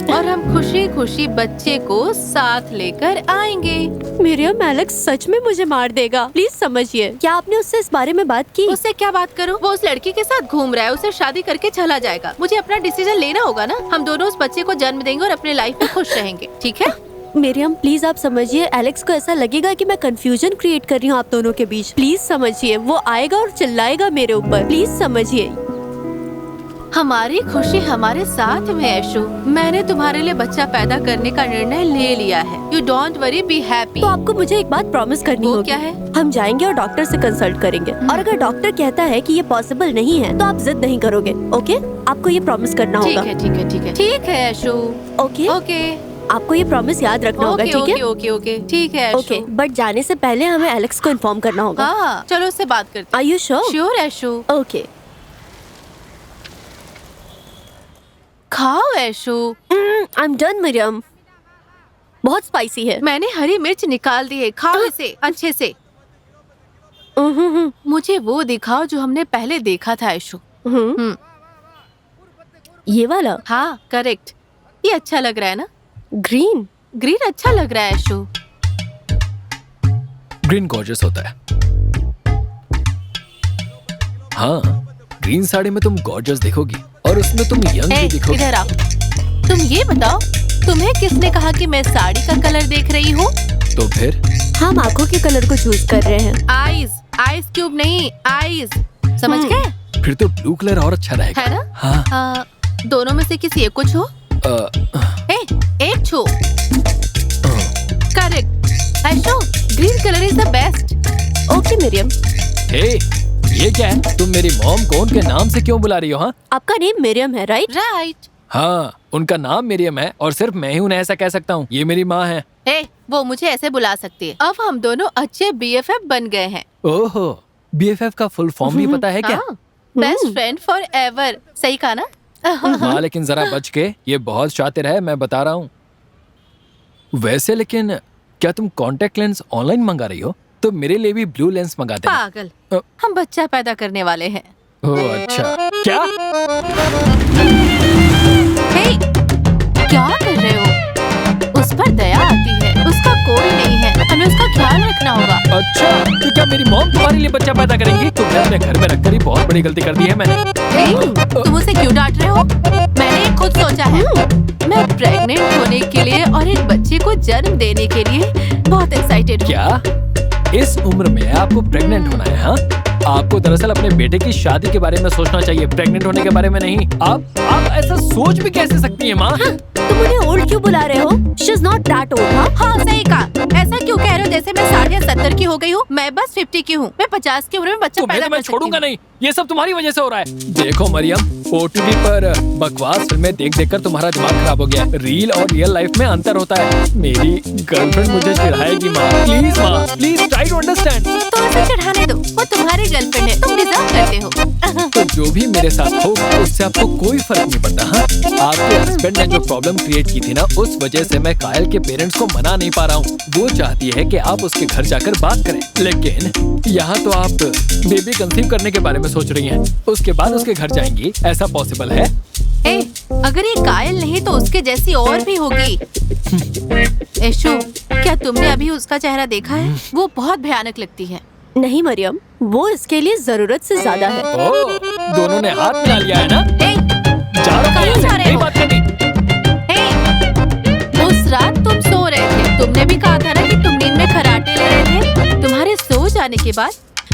और हम खुशी खुशी बच्चे को साथ लेकर आएंगे। मरियम, एलेक्स सच में मुझे मार देगा, प्लीज समझिए। क्या आपने उससे इस बारे में बात की? उससे क्या बात करूं? वो उस लड़की के साथ घूम रहा है, उसे शादी करके चला जाएगा। मुझे अपना डिसीजन लेना होगा ना। हम दोनों उस बच्चे को जन्म देंगे और अपने लाइफ में खुश रहेंगे, ठीक है? मरियम प्लीज आप समझिए, एलेक्स को ऐसा लगेगा कि मैं कंफ्यूजन क्रिएट कर रही हूँ आप दोनों के बीच। प्लीज समझिए, वो आएगा और चिल्लाएगा मेरे ऊपर। प्लीज समझिए। हमारी खुशी हमारे साथ में ऐशु। मैंने तुम्हारे लिए बच्चा पैदा करने का निर्णय ले लिया है। You don't worry, be happy. तो आपको मुझे एक बात प्रॉमिस करनी वो होगी। क्या है? हम जाएंगे और डॉक्टर से कंसल्ट करेंगे, और अगर डॉक्टर कहता है कि ये पॉसिबल नहीं है तो आप जिद नहीं करोगे, ओके? आपको ये प्रॉमिस करना ठीक होगा। है ठीक है ठीक है ठीक है ऐशु। ओके ओके आपको ये प्रॉमिस याद रखना होगा, ओके ठीक है? ओके ओके ओके ठीक है ऐशु। ओके, बट जाने से पहले हमें एलेक्स को इन्फॉर्म करना होगा। हाँ चलो उससे बात करते are you sure? Sure Aishu. Okay. खाओ Aishu. I am done Mariam. बहुत स्पाइसी है। मैंने हरी मिर्च निकाल दी है, खाओ इसे अच्छे से। मुझे वो दिखाओ जो हमने पहले देखा था ऐशु। ये वाला? हाँ करेक्ट, ये अच्छा लग रहा है ना? ग्रीन? ग्रीन अच्छा लग रहा है ऐशु। ग्रीन गॉर्जियस होता है। हाँ, ग्रीन साड़ी में तुम गॉर्जियस दिखोगी और उसमें तुम यंग भी दिखोगी। इधर आओ। तुम ये बताओ, तुम्हें किसने कहा कि मैं साड़ी का कलर देख रही हूँ? तो फिर हम आंखों के कलर को चूज कर रहे हैं। आईज, आईज क्यूब नहीं, आईज। समझ गए? फिर तो ब्लू कलर और अच्छा रहेगा। है ना? हाँ। दोनों में से किसी एक को छो। एक छो। Correct. Aishu, green colour is the best. Okay Mariam. Hey, ये क्या है? तुम मेरी मॉम को उनके नाम से क्यों बुला रही हो? हाँ, आपका नेम मरियम है, राइट? राइट। हाँ, उनका नाम मरियम है और सिर्फ मैं ही उन्हें ऐसा कह सकता हूँ। ये मेरी माँ है। वो मुझे ऐसे बुला सकती है। अब हम दोनों अच्छे BFF बन गए हैं। ओहो, BFF का फुल फॉर्म भी पता है क्या? Best friend for ever. सही कहा ना? हाँ, लेकिन जरा बच के, ये बहुत शातिर है, मैं बता रहा हूँ। वैसे लेकिन क्या तुम कॉन्टेक्ट लेंस ऑनलाइन मंगा रही हो? तो मेरे लिए भी ब्लू लेंस मंगा देना। पागल, हम बच्चा पैदा करने वाले हैं। ओह अच्छा। क्या? हे, क्या कर रहे हो? उस पर दया आती है, उसका कोई नहीं है, हमें उसका ख्याल रखना होगा। अच्छा, तो क्या मेरी मॉम तुम्हारे लिए बच्चा पैदा करेंगी? तुमने अपने घर में रखकर ही बहुत बड़ी गलती कर दी है मैंने। तुम उसे क्यों डांट रहे हो? मैंने खुद सोचा है। मैं प्रेग्नेंट होने के लिए और एक बच्चे को जन्म देने के लिए बहुत एक्साइटेड हूँ। क्या इस उम्र में आपको प्रेग्नेंट होना है? हाँ, आपको दरअसल अपने बेटे की शादी के बारे में सोचना चाहिए, प्रेग्नेंट होने के बारे में नहीं। आप ऐसा सोच भी कैसे सकती है माँ? तुम उन्हें ओल्ड क्यों बुला रहे हो? She is not that old, हाँ? हाँ सही कहा। ऐसा क्यों कह रहे हो जैसे मैं 60 या 70 की हो गई हूँ? मैं बस 50 की हूँ। मैं 50 की उम्र में बच्चा पैदा कर मैं सकती छोड़ूंगा हूँ। नहीं। ये सब तुम्हारी वजह से हो रहा है। देखो मरियम, OTT पर बकवास फिल्में देख देख कर तुम्हारा दिमाग खराब हो गया है। रियल और रियल लाइफ में अंतर होता है। मेरी गर्लफ्रेंड मुझे चिढ़ाएगी माँ। Please try to understand. तो उसे चढ़ाने दो, वो तुम्हारी गर्लफ्रेंड है, तुम डिजर्व करते हो। तो जो भी मेरे साथ हो उससे आपको कोई फर्क नहीं पड़ता। हाँ, आपके हस्बैंड ने जो प्रॉब्लम क्रिएट की थी ना, उस वजह से मैं कायल के पेरेंट्स को मना नहीं पा रहा हूँ। वो चाहती है कि आप उसके घर जाकर बात करें, लेकिन यहाँ तो आप बेबी कंसीव करने के बारे में सोच रही हैं। उसके बाद उसके घर जाएंगी, ऐसा पॉसिबल है? अगर ये कायल नहीं तो उसके जैसी और भी होगी। ऐशु, क्या तुमने अभी उसका चेहरा देखा है? वो बहुत भयानक लगती है। नहीं मरियम, वो इसके लिए जरूरत से ज्यादा है। ओह, दोनों ने हाथ मिला लिया है ना? जा रहा हूँ, कहाँ जा रहे नहीं हो? बात करनी। उस रात तुम सो रहे थे, तुमने भी कहा था ना कि तुम नींद में खर्राटे ले रहे थे। तुम्हारे सो जाने के बाद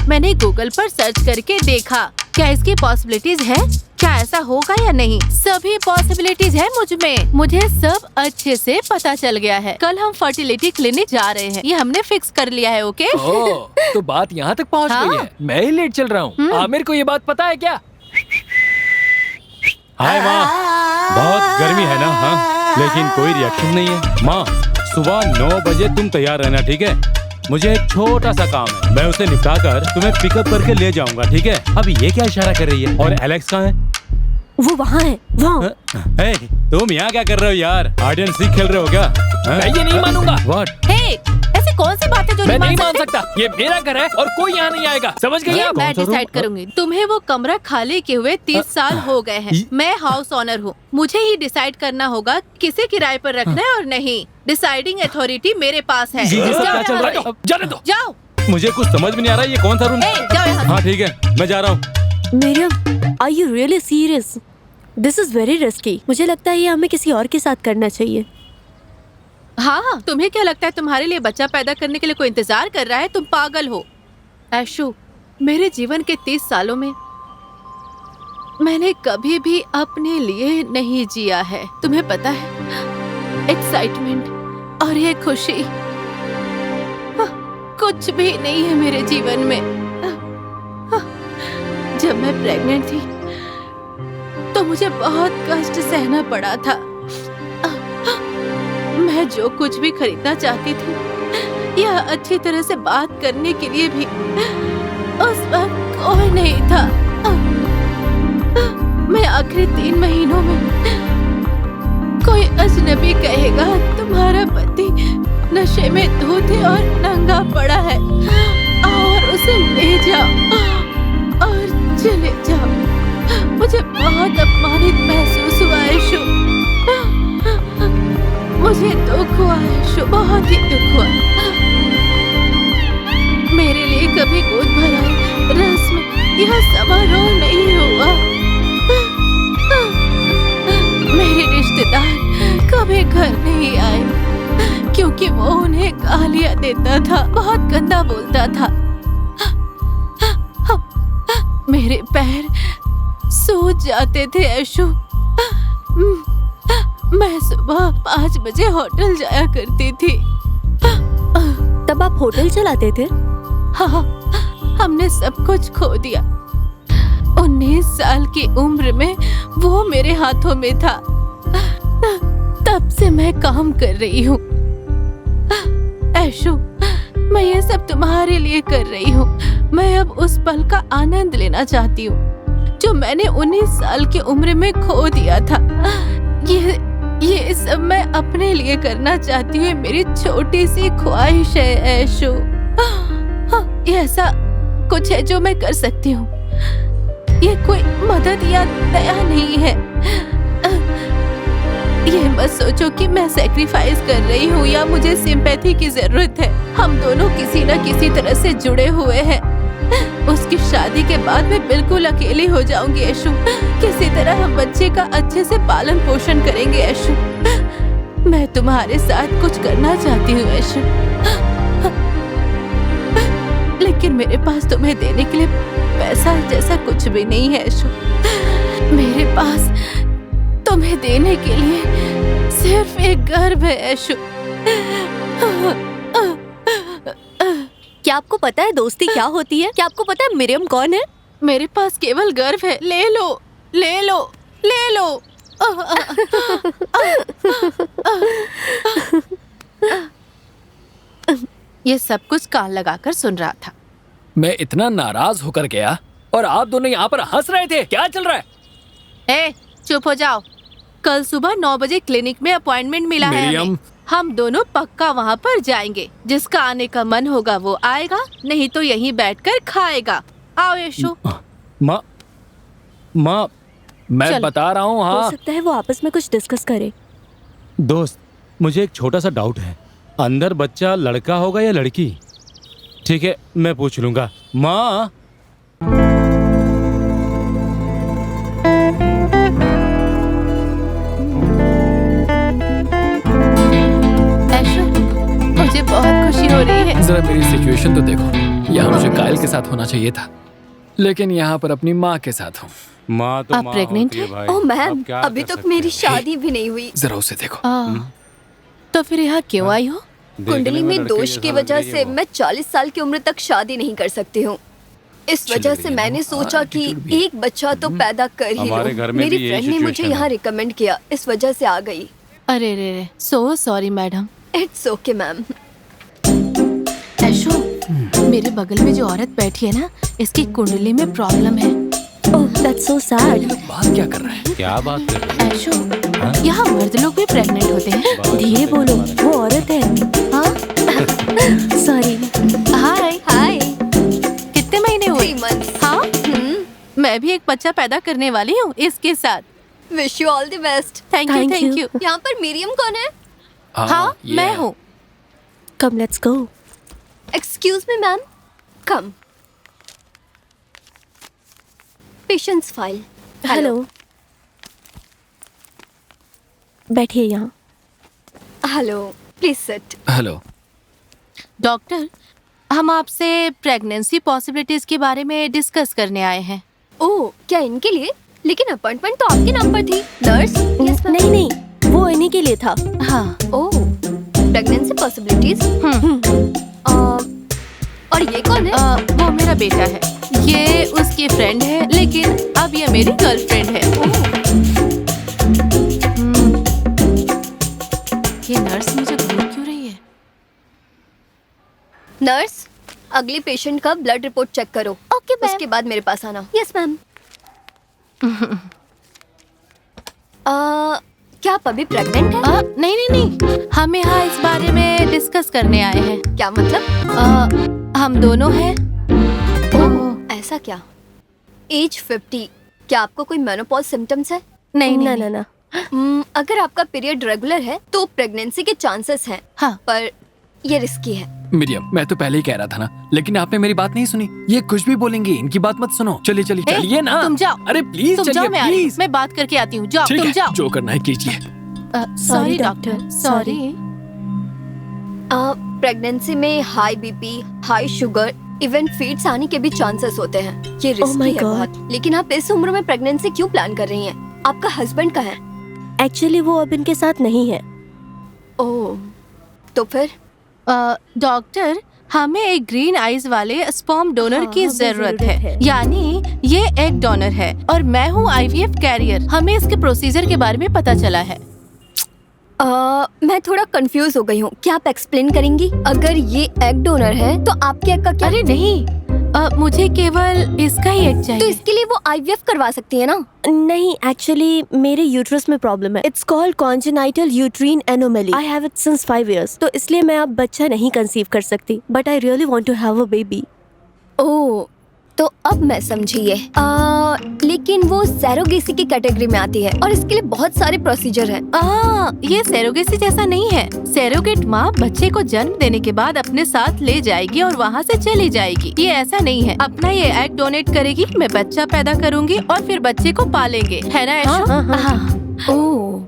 मैंने गूगल पर सर्च करके देखा, क्या इसकी पॉसिबिलिटीज है, क्या ऐसा होगा या नहीं। सभी पॉसिबिलिटीज है मुझ में। मुझे सब अच्छे से पता चल गया है। कल हम फर्टिलिटी क्लिनिक जा रहे हैं, ये हमने फिक्स कर लिया है। ओके? ओह, तो बात यहाँ तक पहुँच गई है। मैं ही लेट चल रहा हूँ। आमिर को ये बात पता है क्या? हाय माँ, बहुत गर्मी है ना? हाँ, लेकिन कोई रिएक्शन नहीं है। माँ, सुबह 9 बजे तुम तैयार रहना, ठीक है? मुझे एक छोटा सा काम है, मैं उसे निपटा कर तुम्हें पिकअप करके ले जाऊंगा, ठीक है? अभी ये क्या इशारा कर रही है? और एलेक्स कहाँ है? वो वहाँ है, वहाँ। हे, तुम यहाँ क्या कर रहे हो यार? हाइड एंड सीक खेल रहे हो क्या? मैं ये नहीं मानूंगा। What? ऐसी कौन सी बात है जो मैं नहीं मान सकते? सकता। ये मेरा घर है और कोई यहाँ नहीं आएगा। समझ गई ये आप? मैं डिसाइड करूंगी। तुम्हें वो कमरा खाली किए हुए 30 साल हो गए हैं। मैं हाउस ओनर हूँ, मुझे ही डिसाइड करना होगा किसे किराए पर रखना है और नहीं। डिसाइडिंग अथॉरिटी मेरे पास है। जी, ये सब जाओ क्या चल यहाँ रहा है? से। जाने दो। जाओ। मुझे कुछ समझ में नहीं आ रहा, ये कौन सा रूम? जाओ यहाँ से। हाँ ठीक है, मैं जा रहा हूँ। Mariam, are you really serious? This is very risky. मुझे लगता है ये हमें किसी और के साथ करना चाहिए। हाँ, तुम्हें क्या लगता है तुम्हारे लिए बच्चा पैदा करने के लिए कोई इंतजार कर रहा है? तुम पागल हो। ऐशु, मेरे जीवन के 30 सालों में मैंने कभी भी अपने लिए नहीं जिया है। तुम्हें पता है, एक्साइटमेंट और ये खुशी कुछ भी नहीं है मेरे जीवन में। जब मैं प्रेग्नेंट थी तो मुझे बहुत कष्ट सहना पड़ा था। मैं जो कुछ भी खरीदना चाहती थी या अच्छी तरह से बात करने के लिए भी उस वक्त कोई नहीं था। मैं आखिरी 3 महीनों में कोई अजनबी कहेगा तुम्हारा पति नशे में धुत है और नंगा पड़ा है और उसे ले जाओ और चले जाओ। मुझे बहुत अपमानित महसूस हुआ ऐशु। मुझे दुख हुआ ऐशु, बहुत ही दुख हुआ। मेरे लिए कभी गोद भराई रस्म यह समारोह नहीं हुआ। मेरे रिश्तेदार कभी घर नहीं आए क्योंकि वो उन्हें गालियां देता था, बहुत गंदा बोलता था। मेरे पैर सूज जाते थे ऐशु। मैं सुबह 5 बजे होटल जाया करती थी। तब आप होटल चलाते थे? हाँ, हमने सब कुछ खो दिया। 19 साल की उम्र में वो मेरे हाथों में था। तब से मैं काम कर रही हूँ। ऐशु, मैं ये सब तुम्हारे लिए कर रही हूँ। मैं अब उस पल का आनंद लेना चाहती हूँ जो मैंने 19 साल की उम्र में खो दिया था। ये सब मैं अपने लिए करना चाहती हूँ। मेरी छोटी सी ख्वाहिश है ऐशु। ये ऐसा कुछ है जो मैं कर सकती हूँ। ये कोई मदद या दया नहीं है। ये मत सोचो कि मैं सैक्रिफाइस कर रही हूँ या मुझे सिंपैथी की जरूरत है। हम दोनों किसी न किसी तरह से जुड़े हुए हैं। उसकी शादी के बाद मैं बिल्कुल अकेली हो जाऊंगी ऐशु। किसी तरह हम बच्चे का अच्छे से पालन पोषण करेंगे ऐशु। मैं तुम्हारे साथ कुछ करना चाहती हूँ ऐशु, लेकिन मेरे पास तुम्हें देने के लिए पैसा जैसा कुछ भी नहीं है ऐशु। मेरे पास तुम्हें देने के लिए सिर्फ एक गर्व है ऐशु। क्या आपको पता है दोस्ती क्या होती है? क्या आपको पता है मिरियम कौन है? मेरे पास केवल गर्व है। ले लो, ले लो, ले लो। ये सब कुछ कान लगाकर सुन रहा था। मैं इतना नाराज होकर गया और आप दोनों यहाँ पर हंस रहे थे। क्या चल रहा है? ए, चुप हो जाओ। कल सुबह 9 बजे क्लिनिक में अपॉइंटमेंट मिला है हमें। हम दोनों पक्का वहाँ पर जाएंगे। जिसका आने का मन होगा वो आएगा, नहीं तो यहीं बैठकर खाएगा। आओ यशु। माँ मैं बता रहा हूँ। हो हाँ, सकता है वो आपस में कुछ डिस्कस करे। दोस्त, मुझे एक छोटा सा डाउट है। अंदर बच्चा लड़का होगा या लड़की? ठीक है, मैं पूछ लूंगा। माँ, मुझे बहुत खुशी हो रही है। जरा मेरी सिचुएशन तो देखो। यहाँ मुझे कायल के साथ होना चाहिए था, लेकिन यहाँ पर अपनी माँ के साथ हूँ। माँ तो आप माँ प्रेग्नेंट होती है हैं? भाई। ओह मैम, अब क्या अभी कर तक सकते मेरी हैं? शादी भी नहीं हुई। जरा उसे देखो। तो फिर यहाँ क्यों आई हो? देखने कुंडली में लड़के दोष जैसा की लग वजह रही है से वो। मैं 40 साल की उम्र तक शादी नहीं कर सकती हूँ। इस वजह से मैंने सोचा कि एक बच्चा तो पैदा कर ही हमारे घर लूं। में मेरी भी यही फ्रेंड ने मुझे सिचुएशन यहाँ है। रिकमेंड किया, इस वजह से आ गई। अरे रे, so sorry madam. It's okay ma'am. Aishu, मेरे बगल में जो औरत बैठी है ना, इसकी कुंडली में प्रॉब्लम है। ओह, दैट्स सो सैड। बात क्या कर रहे हैं? क्या बात कर रहे ऐशो, यहाँ मर्द लोग भी प्रेग्नेंट होते हैं। हैं? धीरे बोलो, वो औरत है। हाँ, सॉरी। हाय हाय। कितने महीने हुए? 3 months। हाँ, मैं भी एक बच्चा पैदा करने वाली हूँ इसके साथ। Wish you all the best. Thank you, Thank thank you. You. यहाँ पर मीरियम कौन है? हाँ, ये मैं है। हूँ। कम let's go. Excuse me ma'am, come. Patients file. Hello, बैठिए यहाँ। Hello, please sit. Hello. Doctor, हम आपसे प्रेगनेंसी पॉसिबिलिटीज के बारे में डिस्कस करने आए हैं। ओह, क्या इनके लिए? लेकिन अपॉइंटमेंट तो आपके नाम पर थी। नर्स? Yes ma'am. नहीं नहीं, वो इन्हीं के लिए था। हाँ। ओह, प्रेगनेंसी पॉसिबिलिटीज। और ये कौन है? वो मेरा बेटा है। ये उसकी फ्रेंड है, लेकिन अब ये मेरी गर्लफ्रेंड है। ये नर्स मुझे नर्स, अगली पेशेंट का ब्लड रिपोर्ट चेक करो। Okay ma'am. उसके बाद मेरे पास आना। Yes ma'am. क्या आप अभी प्रेग्नेंट है? नहीं नहीं नहीं, हम यहाँ इस बारे में डिस्कस करने आए हैं। क्या मतलब? हम दोनों हैं। ओह, ऐसा क्या? एज 50। क्या आपको कोई मेनोपॉज सिम्टम्स है? नहीं ना नहीं ना ना। अगर आपका पीरियड रेगुलर है तो प्रेगनेंसी के चांसेस हैं, हाँ। पर ये रिस्की है। मीडियम, मैं तो पहले ही कह रहा था ना, लेकिन आपने मेरी बात नहीं सुनी। ये कुछ भी बोलेंगे, इनकी बात मत सुनो। चलिए चलिए ए, चलिए ना। तुम जाओ। अरे प्लीज तुम चलिए जाओ, मैं आ रही हूँ। प्लीज। मैं बात करके आती हूँ। जाओ ठीक तुम है, जाओ। जो करना है कीजिए। Sorry doctor, sorry. प्रेगनेंसी में high BP, high sugar, even feeds आने के भी चांसेस होते हैं। ये my रिस्की है God. बहुत। लेकिन आप इस उम्र में प्रेगनेंसी क्यों प्लान कर रही हैं? आपका हस्बैंड कहाँ है? एक्चुअली वो अब इनके साथ नहीं है। ओह, तो फिर? डॉक्टर, हमें एक ग्रीन आईज वाले स्पर्म डोनर हाँ, की हमें जरूरत ज़रूरत है। है। यानी ये एग डोनर है और मैं हूँ IVF कैरियर। हमें इसके प्रोसीजर के बारे में पता चला है। मैं थोड़ा कंफ्यूज हो गई हूँ। क्या आप एक्सप्लेन करेंगी? अगर ये एग डोनर है तो आपके एग का क्या? अरे नहीं, मुझे केवल इसका ही एग तो चाहिए। इसके लिए वो IVF करवा सकती है ना? नहीं, एक्चुअली मेरे यूट्रस में प्रॉब्लम है। It's called congenital uterine anomaly. I have it since 5 years। तो इसलिए मैं अब बच्चा नहीं कंसीव कर सकती। But I really want to have a baby. Oh, तो अब मैं समझी ये। लेकिन वो सैरोगेसी की कैटेगरी में आती है और इसके लिए बहुत सारे प्रोसीजर हैं। ये सैरोगेसी जैसा नहीं है। सैरोगेट माँ बच्चे को जन्म देने के बाद अपने साथ ले जाएगी और वहाँ से चली जाएगी। ये ऐसा नहीं है। अपना ये एग डोनेट करेगी, मैं बच्चा पैदा करूँगी और फिर बच्चे को पालेंगे, है ना ऐशू? हाँ। ओह,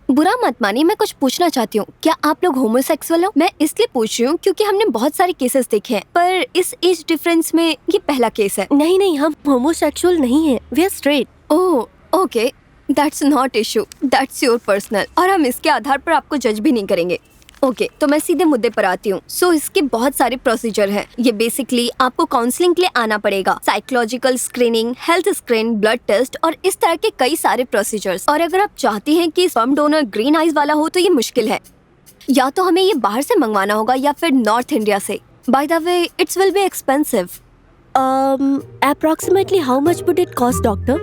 बुरा मत मानिए, मैं कुछ पूछना चाहती हूँ। क्या आप लोग होमोसेक्सुअल हो? मैं इसलिए पूछ रही हूँ क्योंकि हमने बहुत सारे केसेस देखे हैं, पर इस एज डिफरेंस में ये पहला केस है। नहीं नहीं, हम होमोसेक्सुअल नहीं है। We are straight. Oh, okay, that's not issue, that's your personal, और हम इसके आधार पर आपको जज भी नहीं करेंगे। ओके, तो मैं सीधे मुद्दे पर आती हूँ। सो इसके बहुत सारे प्रोसीजर हैं। ये बेसिकली आपको काउंसलिंग के लिए आना पड़ेगा, psychological screening, health screen, blood test और इस तरह के कई सारे प्रोसीजर्स। और अगर आप चाहती हैं कि स्पर्म डोनर ग्रीन आइज वाला हो तो ये मुश्किल है। या तो हमें ये बाहर से मंगवाना होगा या फिर नॉर्थ इंडिया से। By the way, it's will be expensive. Approximately how much would it cost, doctor?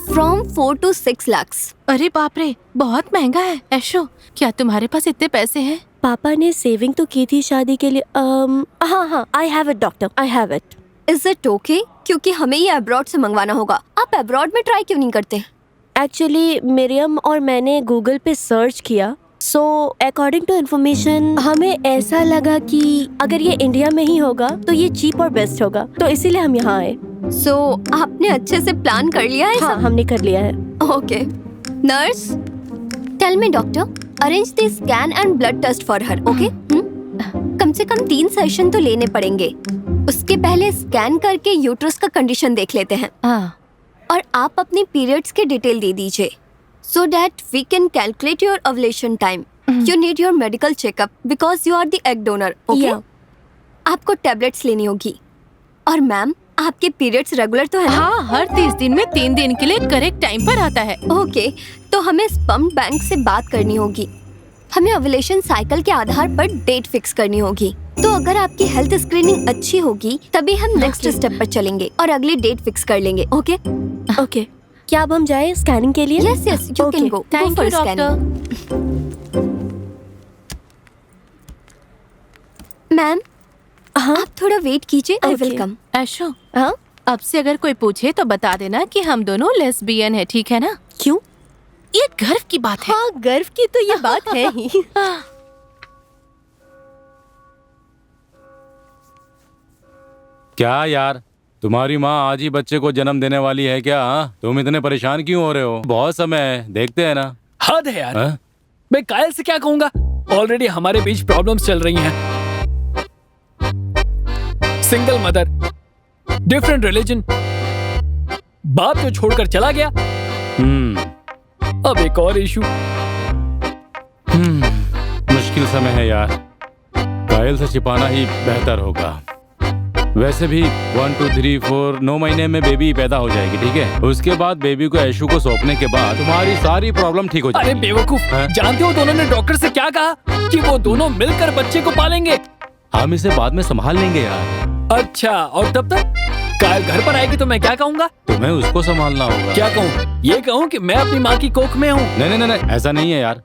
From 4 to 6 lakhs। अरे बाप रे, बहुत महंगा है। ऐशो, क्या तुम्हारे पास इतने पैसे हैं? पापा ने सेविंग तो की थी शादी के लिए। हाँ, I have it doctor, I have it. Is it okay? क्योंकि हमें ये अब्रॉड से मंगवाना होगा। आप अब्रॉड में ट्राई क्यों नहीं करते? एक्चुअली मिरियम और मैंने गूगल पे सर्च किया। सो अकॉर्डिंग टू इन्फॉर्मेशन हमें ऐसा लगा कि अगर ये इंडिया में ही होगा तो ये चीप और बेस्ट होगा, तो इसीलिए हम यहाँ आए। सो आपने अच्छे से प्लान कर लिया है? हाँ, हमने कर लिया है। Okay, nurse, tell me doctor, arrange the scan and blood test for her. Okay, कम से कम 3 सेशन तो लेने पड़ेंगे। उसके पहले स्कैन करके यूट्रस का कंडीशन देख लेते हैं। और आप अपनी पीरियड्स की डिटेल दे दीजिए so that we can calculate your ovulation time. You need your medical checkup because you are the egg donor. Okay? Yeah. आपको टैबलेट्स लेनी होगी। और मैम, आपके पीरियड्स रेगुलर तो है ना? हाँ, हर 30 दिन में 3 दिन के लिए करेक्ट टाइम पर आता है। ओके, तो हमें स्पर्म बैंक से बात करनी होगी। हमें ओवुलेशन साइकिल के आधार पर डेट फिक्स करनी होगी। तो अगर आपकी हेल्थ स्क्रीनिंग अच्छी होगी तभी हम नेक्स्ट स्टेप पर चलेंगे और अगली डेट फिक्स कर लेंगे। ओके? ओके, क्या अब हम जाए स्कैनिंग के लिए? Yes yes, you can go. Thank you doctor. Ma'am, हाँ, आप थोड़ा वेट कीजिए, आई विल Okay. कम। ऐशो, हाँ, अब से अगर कोई पूछे तो बता देना कि हम दोनों लेस्बियन है, ठीक है ना? क्यों? ये गर्व की बात है। हाँ, गर्व की तो ये बात है ही। क्या यार, तुम्हारी माँ आज ही बच्चे को जन्म देने वाली है क्या? हाँ? तुम इतने परेशान क्यों हो रहे हो? बहुत समय है, देखते हैं ना। हद है यार। हाँ? मैं कायल से क्या कहूंगा? ऑलरेडी हमारे बीच प्रॉब्लम्स चल रही हैं। सिंगल मदर, डिफरेंट रिलीजन, बाप जो छोड़कर चला गया, अब एक और इशू। मुश्किल समय है यार, कायल से छिपाना ही बेहतर होगा। वैसे भी 1 2 3 4 9 महीने में बेबी पैदा हो जाएगी, ठीक है? उसके बाद बेबी को ऐशू को सौंपने के बाद तुम्हारी सारी प्रॉब्लम ठीक हो अरे जाएगी। बेवकूफ, हाँ? जानते हो दोनों ने डॉक्टर से क्या कहा? कि वो दोनों मिलकर बच्चे को पालेंगे। हम इसे बाद में संभाल लेंगे यार। अच्छा, और तब तक कायल घर पर आएगी तो मैं क्या कहूँगा? तुम्हें उसको संभालना होगा। क्या कहूँ? ये कहूँ कि मैं अपनी माँ की कोख में हूँ। नहीं, ऐसा नहीं है यार।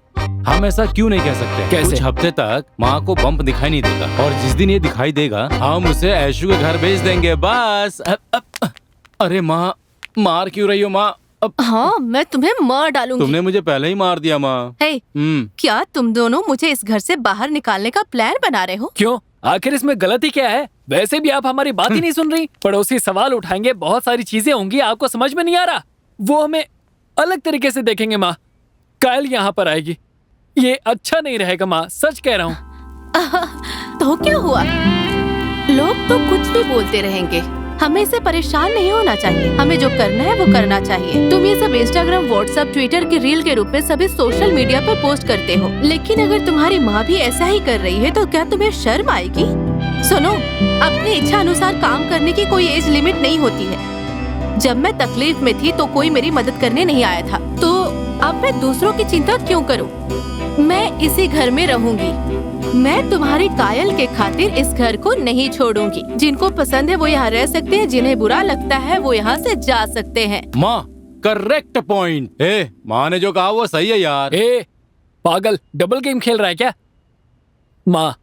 हम ऐसा क्यों नहीं कह सकते? कैसे? कुछ हफ्ते तक माँ को बम्प दिखाई नहीं देगा और जिस दिन ये दिखाई देगा हम उसे ऐशु के घर भेज देंगे बस। अरे माँ, मार क्यों रही हो माँ? हाँ, मैं तुम्हें मार डालूंगी। तुमने मुझे पहले ही मार दिया माँ। हे, क्या तुम दोनों मुझे इस घर से बाहर निकालने का प्लान बना रहे हो? क्यों? आखिर इसमें गलती क्या है? वैसे भी आप हमारी बात ही नहीं सुन रही। पड़ोसी सवाल उठाएंगे, बहुत सारी चीजें होंगी, आपको समझ में नहीं आ रहा। वो हमें अलग तरीके से देखेंगे माँ। कायल यहाँ पर आएगी, ये अच्छा नहीं रहेगा माँ, सच कह रहा हूँ। तो क्या हुआ? लोग तो कुछ भी बोलते रहेंगे, हमें इससे परेशान नहीं होना चाहिए। हमें जो करना है वो करना चाहिए। तुम ये सब इंस्टाग्राम, व्हाट्सएप, ट्विटर के रील के रूप में सभी सोशल मीडिया पर पोस्ट करते हो, लेकिन अगर तुम्हारी माँ भी ऐसा ही कर रही है तो क्या तुम्हें शर्म आएगी? सुनो, अपनी इच्छा अनुसार काम करने की कोई एज लिमिट नहीं होती है। जब मैं तकलीफ में थी तो कोई मेरी मदद करने नहीं आया था, तो अब मैं दूसरों की चिंता क्यों करूं? मैं इसी घर में रहूंगी। मैं तुम्हारी कायल के खातिर इस घर को नहीं छोड़ूंगी। जिनको पसंद है वो यहाँ रह सकते हैं, जिन्हें बुरा लगता है वो यहाँ से जा सकते हैं। माँ, करेक्ट पॉइंट। माँ ने जो कहा वो सही है यार। पागल, डबल गेम खेल रहा है क्या? माँ,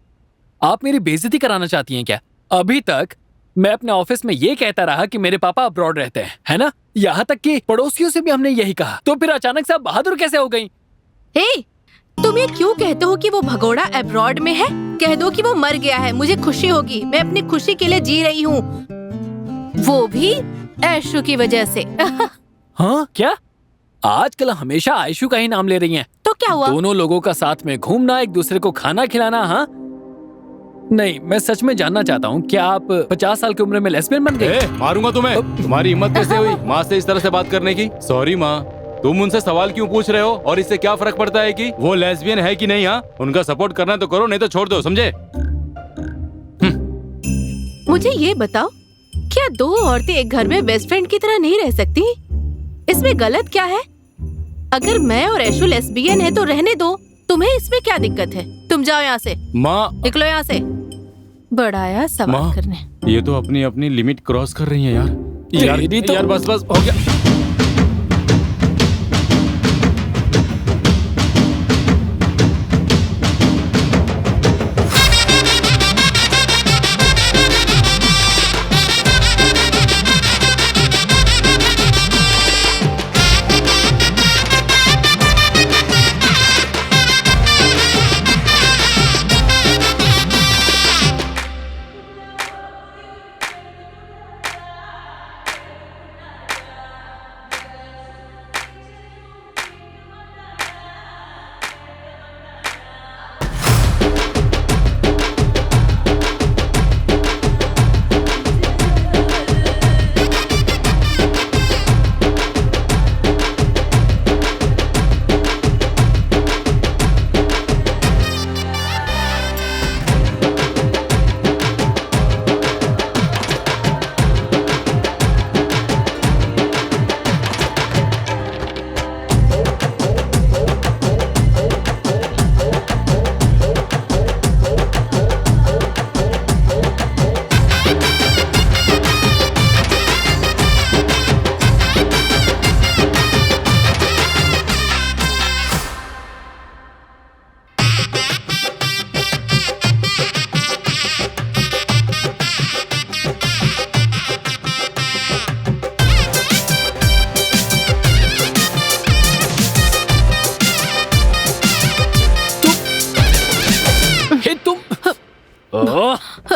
आप मेरी बेइज्जती कराना चाहती हैं क्या? अभी तक मैं अपने ऑफिस में ये कहता रहा कि मेरे पापा अब्रॉड रहते हैं, है ना? यहाँ तक कि पड़ोसियों से भी हमने यही कहा, तो फिर अचानक से आप बहादुर कैसे हो गई? तुम ये क्यों कहते हो कि वो भगोड़ा अब्रॉड में है? कह दो कि वो मर गया है, मुझे खुशी होगी। मैं अपनी खुशी के लिए जी रही हूँ, वो भी ऐशु की वजह से। हाँ क्या? आजकल हमेशा आयशु का ही नाम ले रही हैं। तो क्या हुआ? दोनों लोगों का साथ में घूमना, एक दूसरे को खाना खिलाना। हाँ नहीं, मैं सच में जानना चाहता हूँ, क्या आप 50 साल की उम्र में लेस्बियन बन गए? मारूंगा तुम्हें। तुम्हारी हिम्मत कैसे हुई माँ से इस तरह से बात करने की? सॉरी माँ, तुम उनसे सवाल क्यों पूछ रहे हो और इससे क्या फर्क पड़ता है कि वो लेस्बियन है कि नहीं? हाँ, उनका सपोर्ट करना तो करो, नहीं तो छोड़ दो, समझे? मुझे ये बताओ, क्या दो औरतें एक घर में बेस्ट फ्रेंड की तरह नहीं रह सकती? इसमें गलत क्या है? अगर मैं और ऐशु लेस्बियन है तो रहने दो, तुम्हें इसमें क्या दिक्कत है? तुम जाओ यहाँ से। माँ, निकलो यहाँ से। बड़ाया सवाल करने। ये तो अपनी अपनी लिमिट क्रॉस कर रही है यार। यार बस हो गया।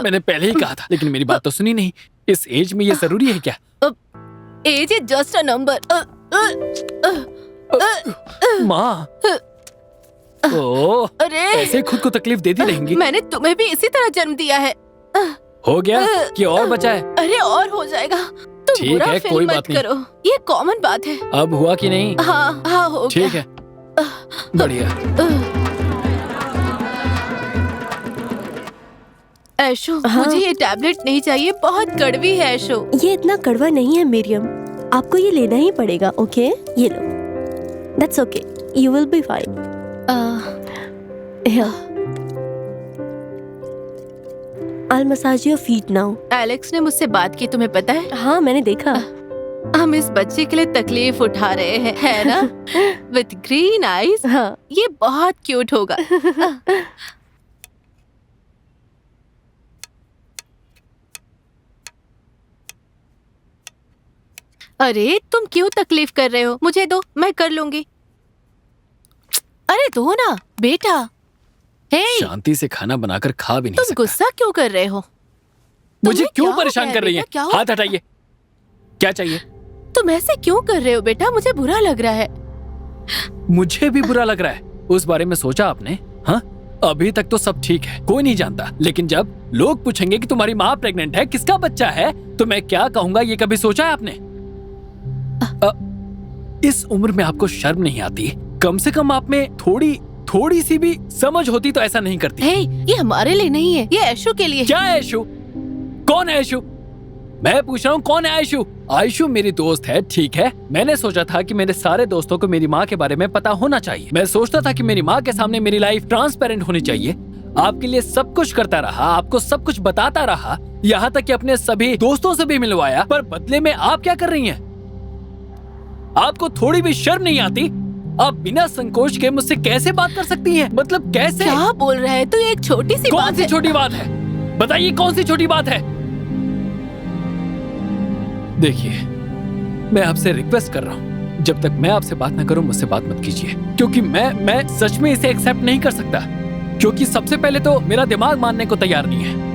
मैंने पहले ही कहा था, लेकिन मेरी बात तो सुनी नहीं। इस एज में ये जरूरी है क्या? Age is just a number. माँ, अरे ऐसे खुद को तकलीफ देती रहेंगी? मैंने तुम्हें भी इसी तरह जन्म दिया है। हो गया कि और बचा है? अरे और हो जाएगा, तुम ठीक बुरा है, फील कोई मत बात नहीं। करो, ये कॉमन बात है। अब हुआ कि नहीं? हाँ हाँ हो गया। ठीक है, बढ़िया। ऐशु, मुझे ये टैबलेट नहीं चाहिए, बहुत कड़वी है ऐशु। ये इतना कड़वा नहीं है मरियम, आपको ये लेना ही पड़ेगा। ओके, ये लो। That's okay, you will be fine. I'll massage your feet now. Alex ने मुझसे बात की, तुम्हें पता है? हाँ मैंने देखा। हम इस बच्चे के लिए तकलीफ उठा रहे हैं, है ना? With green eyes. हाँ। ये बहुत क्यूट होगा। अरे तुम क्यों तकलीफ कर रहे हो? मुझे दो, मैं कर लूंगी। अरे दो ना बेटा। हे, शांति से खाना बनाकर खा भी नहीं तुम सकता। गुस्सा क्यों कर रहे हो? मुझे तुम्हें क्यों क्या हो परेशान गया कर रही है? बेटा? क्या हो? हाथ हटाइए। क्या चाहिए? तुम ऐसे क्यों कर रहे हो बेटा? मुझे बुरा लग रहा है। मुझे भी बुरा लग रहा है। उस बारे में सोचा आपने? हाँ, अभी तक तो सब ठीक है, कोई नहीं जानता, लेकिन जब लोग पूछेंगे कि तुम्हारी माँ प्रेग्नेंट है, किसका बच्चा है, तो मैं क्या कहूंगा, ये कभी सोचा है आपने? इस उम्र में आपको शर्म नहीं आती? कम से कम आप में थोड़ी सी भी समझ होती तो ऐसा नहीं करती। हे, ये हमारे लिए नहीं है, ये ऐशु के लिए। क्या है आयशु? कौन है आयशु? मैं पूछ रहा हूँ, कौन है आयशु? आयशु मेरी दोस्त है, ठीक है। मैंने सोचा था कि मेरे सारे दोस्तों को मेरी माँ के बारे में पता होना चाहिए। मैं सोचता था कि मेरी माँ के सामने मेरी लाइफ ट्रांसपेरेंट होनी चाहिए। आपके लिए सब कुछ करता रहा, आपको सब कुछ बताता रहा, यहाँ तक कि अपने सभी दोस्तों से भी मिलवाया, पर बदले में आप क्या कर रही हैं? आपको थोड़ी भी शर्म नहीं आती? आप बिना संकोच के मुझसे कैसे बात कर सकती हैं? मतलब कैसे? क्या बोल रहा है? तो ये एक छोटी सी कौन बात सी है। छोटी बात है? बताइए कौन सी छोटी बात है? देखिए, मैं आपसे रिक्वेस्ट कर रहा हूँ, जब तक मैं आपसे बात ना करूं मुझसे बात मत कीजिए, क्योंकि मैं सच में इसे एक्सेप्ट नहीं कर सकता। क्योंकि सबसे पहले तो मेरा दिमाग मानने को तैयार नहीं है।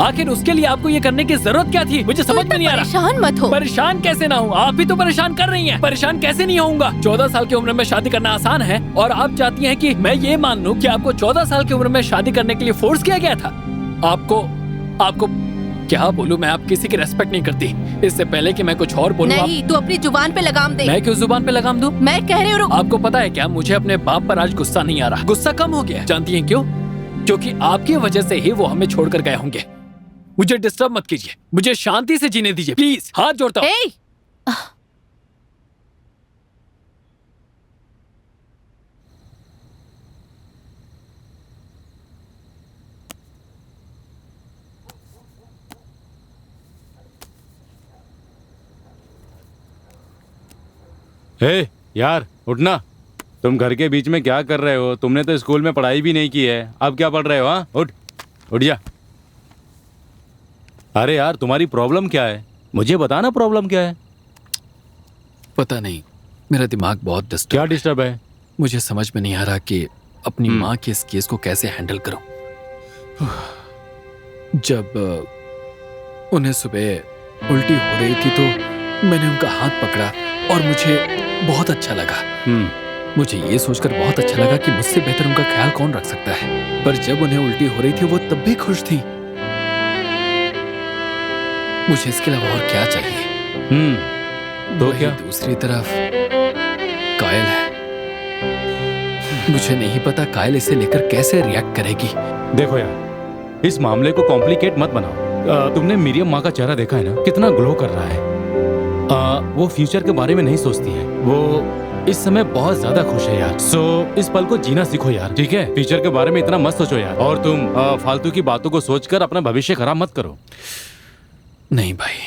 आखिर उसके लिए आपको ये करने की जरूरत क्या थी? मुझे समझ में नहीं आ रहा। परेशान मत हो। परेशान कैसे ना हूँ? आप भी तो परेशान कर रही हैं। परेशान कैसे नहीं होऊंगा? 14 साल की उम्र में शादी करना आसान है, और आप चाहती हैं कि मैं ये मान लूं कि आपको 14 साल की उम्र में शादी करने के लिए फोर्स किया गया था? आपको क्या बोलूं? मैं आप किसी की रेस्पेक्ट नहीं करती। इससे पहले कि मैं कुछ और बोलूं, नहीं, तू अपनी जुबान पे लगाम दे। मैं क्यों जुबान पे लगाम दूं? मैं कह रही हूँ। आपको पता है क्या, मुझे अपने बाप पर आज गुस्सा नहीं आ रहा। गुस्सा कम हो गया। जानती हैं क्यों? क्योंकि आपकी वजह से ही वो हमें छोड़कर गए होंगे। मुझे डिस्टर्ब मत कीजिए, मुझे शांति से जीने दीजिए प्लीज। हाथ जोड़ता हूँ। हे, हे यार उठना। तुम घर के बीच में क्या कर रहे हो? तुमने तो स्कूल में पढ़ाई भी नहीं की है, अब क्या पढ़ रहे हो? हाँ, उठ जा। अरे यार तुम्हारी प्रॉब्लम क्या है? मुझे बताना प्रॉब्लम क्या है। पता नहीं, मेरा दिमाग बहुत डिस्टर्ब। क्या डिस्टर्ब है? मुझे समझ में नहीं आ रहा कि अपनी माँ के इस केस को कैसे हैंडल करूं। जब उन्हें सुबह उल्टी हो रही थी तो मैंने उनका हाथ पकड़ा और मुझे बहुत अच्छा लगा। मुझे ये सोचकर बहुत अच्छा लगा कि मुझसे बेहतर उनका ख्याल कौन रख सकता है। पर जब उन्हें उल्टी हो रही थी वो तब भी खुश थी। मुझे इसके अलावा और क्या चाहिए? तो वहीं क्या? दूसरी तरफ कायल है। मुझे नहीं पता कायल इसे लेकर कैसे रिएक्ट करेगी। देखो यार, इस मामले को कॉम्प्लिकेट मत बनाओ। तुमने मिरियम माँ का चेहरा देखा है ना, कितना ग्लो कर रहा है। वो फ्यूचर के बारे में नहीं सोचती है, वो इस समय बहुत ज्यादा खुश है यार। सो इस पल को जीना सीखो यार, ठीक है? फ्यूचर के बारे में इतना मत सोचो यार, और तुम फालतू की बातों को सोचकर अपना भविष्य खराब मत करो। नहीं भाई,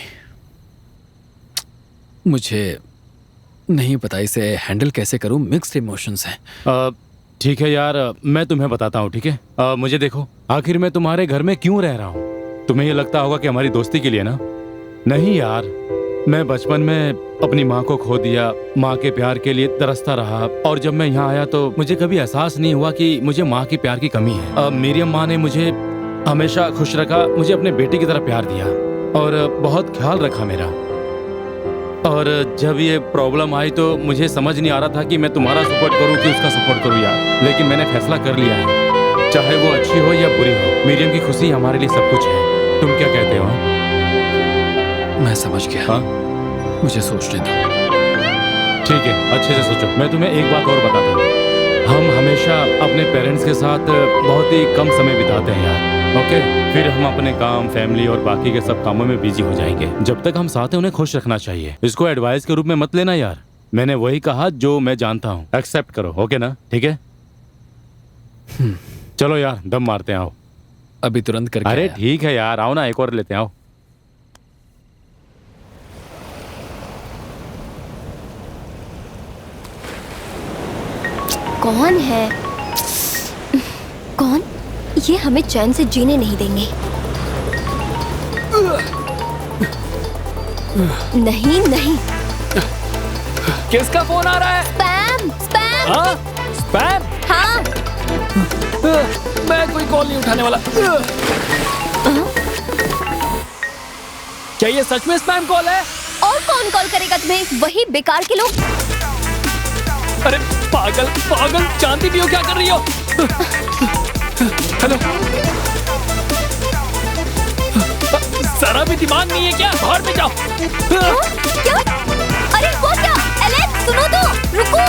मुझे नहीं पता इसे हैंडल कैसे करूं। मिक्स्ड इमोशंस हैं। ठीक है यार, मैं तुम्हें बताता हूँ, ठीक है? मुझे देखो, आखिर मैं तुम्हारे घर में क्यों रह रहा हूँ? तुम्हें ये लगता होगा कि हमारी दोस्ती के लिए ना? नहीं यार, मैं बचपन में अपनी माँ को खो दिया, माँ के प्यार के लिए तरसता रहा, और जब मैं यहाँ आया तो मुझे कभी एहसास नहीं हुआ कि मुझे माँ के प्यार की कमी है। मेरियम माँ ने मुझे हमेशा खुश रखा, मुझे अपने बेटे की तरह प्यार दिया और बहुत ख्याल रखा मेरा। और जब ये प्रॉब्लम आई तो मुझे समझ नहीं आ रहा था कि मैं तुम्हारा सपोर्ट करूं कि उसका सपोर्ट करूं यार, लेकिन मैंने फैसला कर लिया है, चाहे वो अच्छी हो या बुरी हो, मिरियम की खुशी हमारे लिए सब कुछ है। तुम क्या कहते हो? मैं समझ गया। हाँ, मुझे सोचने दो। ठीक है, अच्छे से सोचो। मैं तुम्हें एक बात और बताता हूँ, हम हमेशा अपने पेरेंट्स के साथ बहुत ही कम समय बिताते हैं यार, ओके? फिर हम अपने काम, फैमिली और बाकी के सब कामों में बिजी हो जाएंगे। जब तक हम साथ हैं उन्हें खुश रखना चाहिए। इसको एडवाइस के रूप में मत लेना यार, मैंने वही कहा जो मैं जानता हूँ। एक्सेप्ट करो, ओके ना? ठीक है, चलो यार, दम मारते हैं, आओ। अभी तुरंत करके अरे आया। ठीक है यार, आओ ना एक और लेते हैं, आओ। कौन है? कौन? ये हमें चैन से जीने नहीं देंगे। नहीं नहीं। किसका फोन आ रहा है? Spam spam. हाँ? स्पैम? हाँ। मैं कोई कॉल नहीं उठाने वाला। क्या ये सच में स्पैम कॉल है? और कौन कॉल करेगा तुम्हें? वही बेकार के लोग। अरे पागल पागल, जानती भी हो क्या कर रही हो? हेलो, जरा भी दिमाग नहीं है क्या? बाहर में जाओ। क्या? अरे वो क्या? एलेक्स सुनो तो, रुको।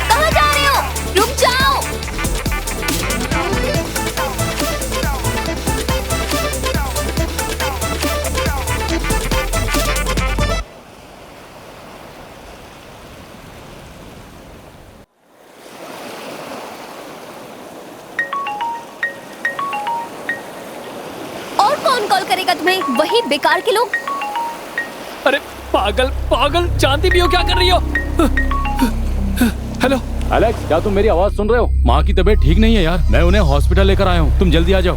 कहाँ जा रहे हो? रुक जाओ। और कौन कॉल करेगा तुम्हें? वही बेकार के लोग। अरे पागल पागल, जानती भी हो क्या कर रही हो? हेलो, एलेक्स, क्या तुम मेरी आवाज सुन रहे हो? माँ की तबीयत ठीक नहीं है यार, मैं उन्हें हॉस्पिटल लेकर आया हूँ, तुम जल्दी आ जाओ।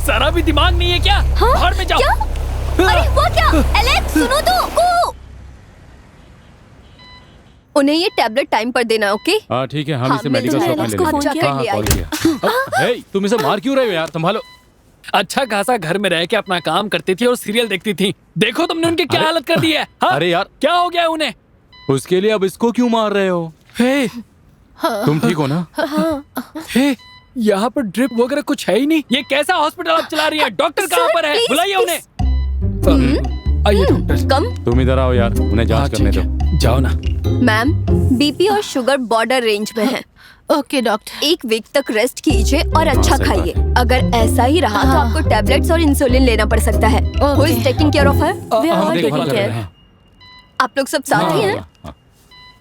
जरा भी दिमाग नहीं है क्या? हाँ? बाहर में जाओ। क्या? अरे वो क्या? एलेक्स सुनो तो। उन्हें ये टैबलेट टाइम पर देना, ओके? हाँ ठीक है, हम हाँ, इसे मैं मेडिकल तुम्हें शॉप में एलेक्स ले को लेंगे। फोन जाकर ले कॉल आई। किया। हे, तुम इसे मार क्यों रहे हो यार? संभालो। अच्छा खासा घर में रह के अपना काम करती थी और सीरियल देखती थी। देखो तुमने उनकी क्या हालत कर दी है। हाँ? अरे यार, क्या हो गया उन्हें? उसके लिए अब इसको क्यों मार रहे हो? हे, तुम ठीक हो ना? हे, यहाँ पर ड्रिप वगैरह कुछ है ही नहीं। ये कैसा हॉस्पिटल आप चला रही है? डॉक्टर कहाँ सर, पर है? प्लीज, बुलाइए उन्हें। आइए डॉक्टर। कम। तुम इधर आओ यार, उन्हें हाँ, जांच करने ठीक दो। है। जाओ ना। मैम, बीपी और शुगर बॉर्डर रेंज में है। Okay doctor. 1 वीक तक रेस्ट कीजिए और अच्छा सही खाइए। अगर ऐसा ही रहा तो हाँ। आपको टैबलेट्स और इंसुलिन लेना पड़ सकता है। Who is taking care of her? हम देखभाल कर रहे हैं। आप लोग सब साथ ही हैं? हाँ,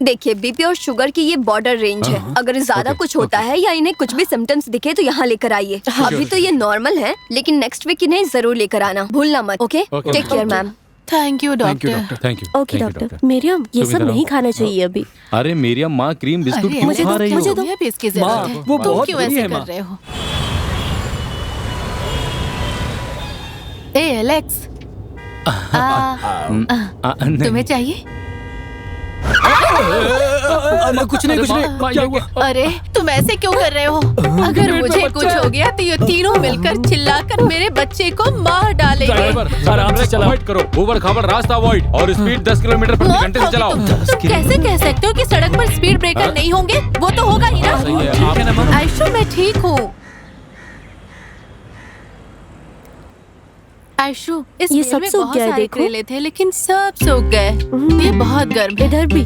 देखिए, बीपी और शुगर की ये बॉर्डर रेंज है। अगर ज्यादा ओके, कुछ होता है या इन्हें कुछ भी सिम्टम्स दिखे तो यहाँ लेकर आइए। अभी तो ये नॉर्मल है, लेकिन नेक्स्ट वीक इन्हें जरूर लेकर आना, भूलना मत। Okay? Okay, take care ma'am. Thank you thank you doctor. Doctor. Thank you. Okay thank you, doctor. Mariam, ये तुम सब इधर नहीं आओ। खाना चाहिए अभी। अरे मरियम, माँ क्रीम बिस्कुट क्यों मुझे खा तो रही मुझे हो? तो भी इसकी माँ, जरूरत है। वो तुम बहुत क्यों बुरी ऐसे है, कर माँ। रहे हो? ए एलेक्स, नहीं। तुम्हें चाहिए? कुछ नहीं कुछ नहीं। क्या हुआ? अरे तुम ऐसे क्यों कर रहे हो? अगर मुझे कुछ हो गया तो ये तीनों मिलकर चिल्लाकर मेरे बच्चे को मार डालेंगे। ड्राइवर, आराम से चलाओ। अवॉइड करो, ऊबड़ खाबड़ रास्ता अवॉइड और स्पीड 10 किलोमीटर प्रति मौत घंटे से होगी चलाओ। तुम कैसे कह सकते हो कि सड़क पर स्पीड ब्रेकर नहीं होंगे? वो तो होगा ही ना। सही है, ठीक है ना माँ? आयशु, मैं ठीक हूँ। आयशु, इस ये पेड़ सब में सूख बहुत गया है, सारे देखो। करेले थे लेकिन सब सूख गए। ये बहुत गर्म है। इधर भी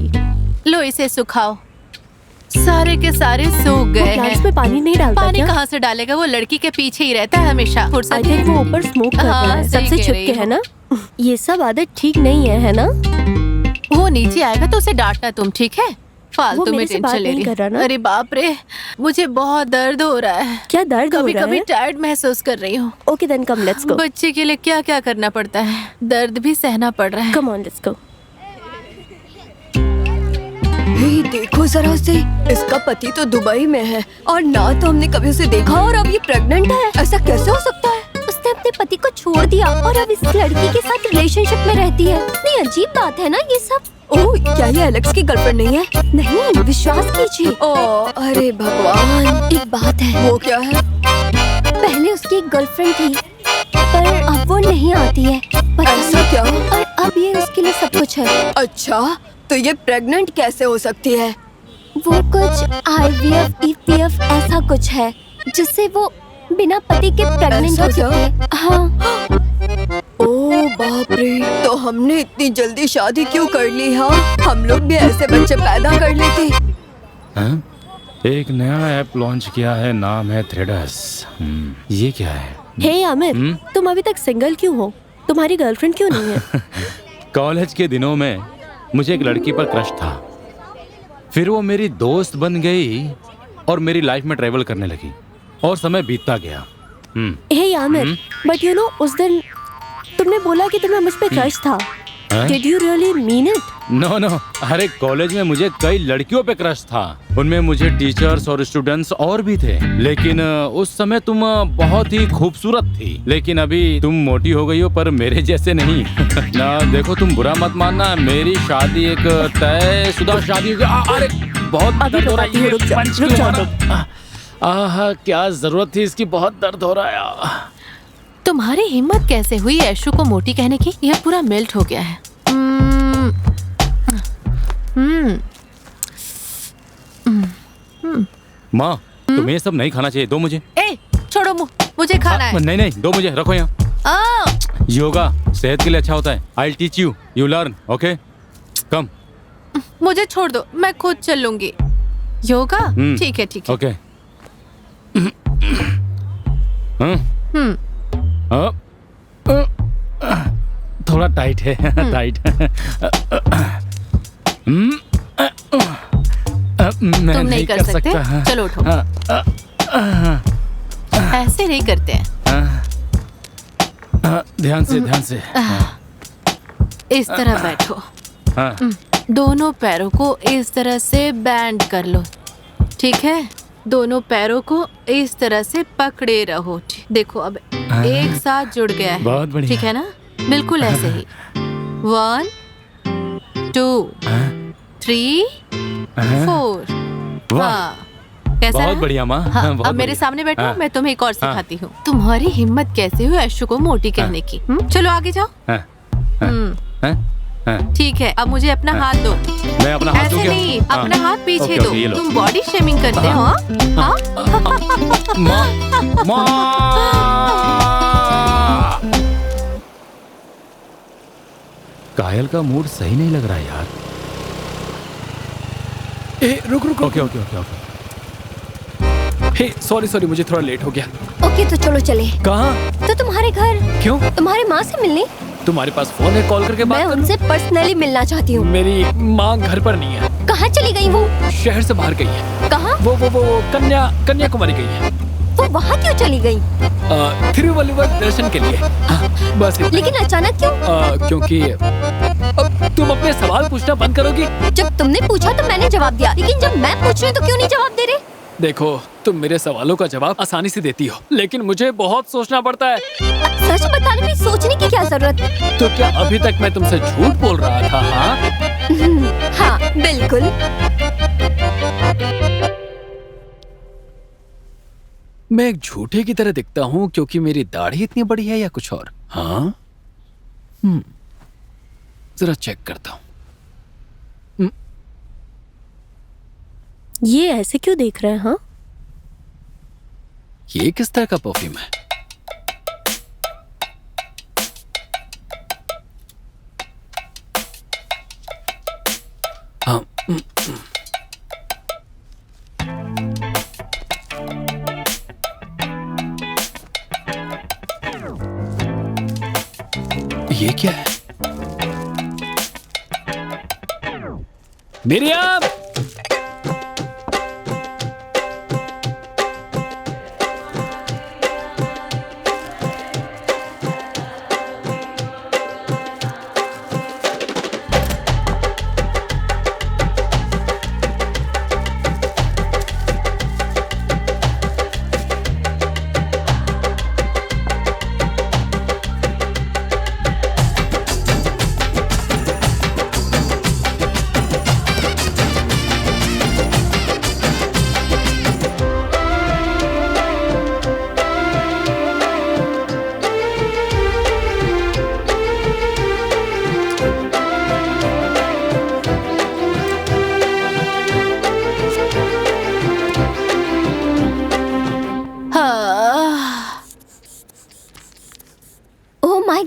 लो इसे सुखाओ। सारे के सारे सूख गए प्लांट्स हैं। में पानी नहीं डालता पानी क्या? कहाँ से डालेगा? वो लड़की के पीछे ही रहता है हमेशा। आई फुर्सत थिंक वो ऊपर स्मोक करता हाँ, है, सही सबसे कह छुप रही के, हो। है ना? ये सब आदत ठीक नहीं है ना? वो नीचे आएगा तो उसे डांटना तुम, ठीक है? फालतू वो में मेरे से टेंशन बात ले नहीं कर रहा रही। ना? अरे बाप रे, मुझे बहुत दर्द हो रहा है। क्या दर्द हो कभी रहा कभी है? टायर्ड महसूस कर रही हूँ। Okay then come let's go. बच्चे के लिए क्या क्या करना पड़ता है, दर्द भी सहना पड़ रहा है। Come on let's go. हे, देखो जरा से, इसका पति तो दुबई में है और ना तो हमने कभी उसे देखा और अब ये प्रेग्नेंट है। ऐसा कैसे हो सकता है? उसने अपने पति को छोड़ दिया और अब इस लड़की के साथ रिलेशनशिप में रहती है। इतनी अजीब बात है ना ये सब। ओह, क्या ये एलेक्स की गर्लफ्रेंड नहीं है? नहीं, विश्वास कीजिए। ओह, अरे भगवान। एक बात है। वो क्या है? पहले उसकी एक गर्लफ्रेंड थी, पर अब वो नहीं आती है। ऐसा क्या? और अब ये उसके लिए सब कुछ है। अच्छा, तो ये प्रेग्नेंट कैसे हो सकती है? वो कुछ IVF, EPF ऐसा कुछ है जिससे वो बिना पति के प्रेग्नेंट हो सकती है। हाँ। ओह बाप रे, तो हमने इतनी जल्दी शादी क्यों कर ली? हाँ, हम लोग भी ऐसे बच्चे पैदा कर लेते। हाँ? एक नया ऐप लॉन्च किया है, नाम है थ्रेडस। ये क्या है? हे आमिर, तुम अभी तक सिंगल क्यों हो? तुम्हारी गर्लफ्रेंड क्यों नहीं है? कॉलेज के दिनों में मुझे एक लड़की पर क्रश था, फिर वो मेरी दोस्त बन गई और मेरी लाइफ में ट्रेवल करने लगी और समय बीतता गया। हे आमिर, बट यू नो उस दिन तुमने बोला कि तुम्हें मुझ पे क्रश था। Did you really mean it? No no, अरे कॉलेज में मुझे कई लड़कियों पे क्रश था। उनमें मुझे टीचर्स और स्टूडेंट्स और भी थे, लेकिन उस समय तुम बहुत ही खूबसूरत थी। लेकिन अभी तुम मोटी हो गई हो, पर मेरे जैसे नहीं। ना देखो, तुम बुरा मत मानना, मेरी शादी एक तयशुदा शादी हो गई। अरे बहुत दर्द हो रहा है, रुक जाओ। आहा, क्या जरूरत थी इसकी, बहुत दर्द हो रहा है। तुम्हारी हिम्मत कैसे हुई ऐशु को मोटी कहने की? यह पूरा मेल्ट हो गया है। माँ, तुम्हें ये सब नहीं खाना चाहिए, दो मुझे। ए, छोड़ो मुझे खाना है। नहीं नहीं, दो मुझे, रखो यहाँ। योगा सेहत के लिए अच्छा होता है। I'll teach you, you learn, okay? Come. मुझे छोड़ दो, मैं खुद चल लूंगी। योगा? ठीक है ठीक है। Okay. थोड़ा टाइट है, टाइट। मैं तुम नहीं कर सकते? चलो उठो। ऐसे नहीं करते हैं। ध्यान से। इस तरह बैठो। दोनों पैरों को इस तरह से बैंड कर लो, ठीक है? दोनों पैरों को इस तरह से पकड़े रहो। देखो अब एक साथ जुड़ गया है। बहुत बढ़िया। ठीक है ना? बिल्कुल ऐसे ही। 1 2 3 4। हाँ, कैसा बहुत है? बढ़िया माँ। हाँ, बहुत अब मेरे बढ़िया। सामने बैठो, हाँ। मैं तुम्हें एक और सिखाती हूँ। तुम्हारी हिम्मत कैसे हुई ऐशु को मोटी कहने की? चलो आगे जाओ। ठीक है, अब मुझे अपना हाथ दो। मैं अपना हाथ दूं ऐसे क्या? नहीं, हाँ। अपना हाथ पीछे ओके, दो। ओके, ये लो। तुम बॉडी शेमिंग करते हो। हाँ? माँ। कायल का मूड सही नहीं लग रहा है यार। रुक। ओके। हे सॉरी, मुझे थोड़ा लेट हो गया। ओके तो चलो चले। कहाँ? तो तुम्हारे घर। क्यों? तुम्हारे माँ से मिलने। तुम्हारे पास फोन है, कॉल करके मैं बात कर लूं? उनसे पर्सनली मिलना चाहती हूँ। मेरी माँ घर पर नहीं है, कहाँ चली गई वो? शहर से बाहर गई है। कहाँ? वो कन्याकुमारी गई है। वो वहाँ क्यों चली गई? तिरुवल्लुवर दर्शन के लिए। हाँ, बस इतना। लेकिन अचानक क्यों? क्योंकि अब तुम अपने सवाल पूछना बंद करोगी? जब तुमने पूछा तो मैंने जवाब दिया, लेकिन जब मैं पूछ रही हूँ तो क्यों नहीं जवाब दे रहे? देखो, तुम मेरे सवालों का जवाब आसानी से देती हो, लेकिन मुझे बहुत सोचना पड़ता है। सच बताने में सोचने की क्या जरूरत? तो क्या अभी तक मैं तुमसे झूठ बोल रहा था? हाँ? हाँ, बिल्कुल। मैं एक झूठे की तरह दिखता हूँ क्योंकि मेरी दाढ़ी इतनी बड़ी है या कुछ और? हाँ? जरा चेक करता हूँ। ये ऐसे क्यों देख रहे हैं? हाँ, ये किस तरह का परफ्यूम है? हाँ, ये क्या है? मिरियम!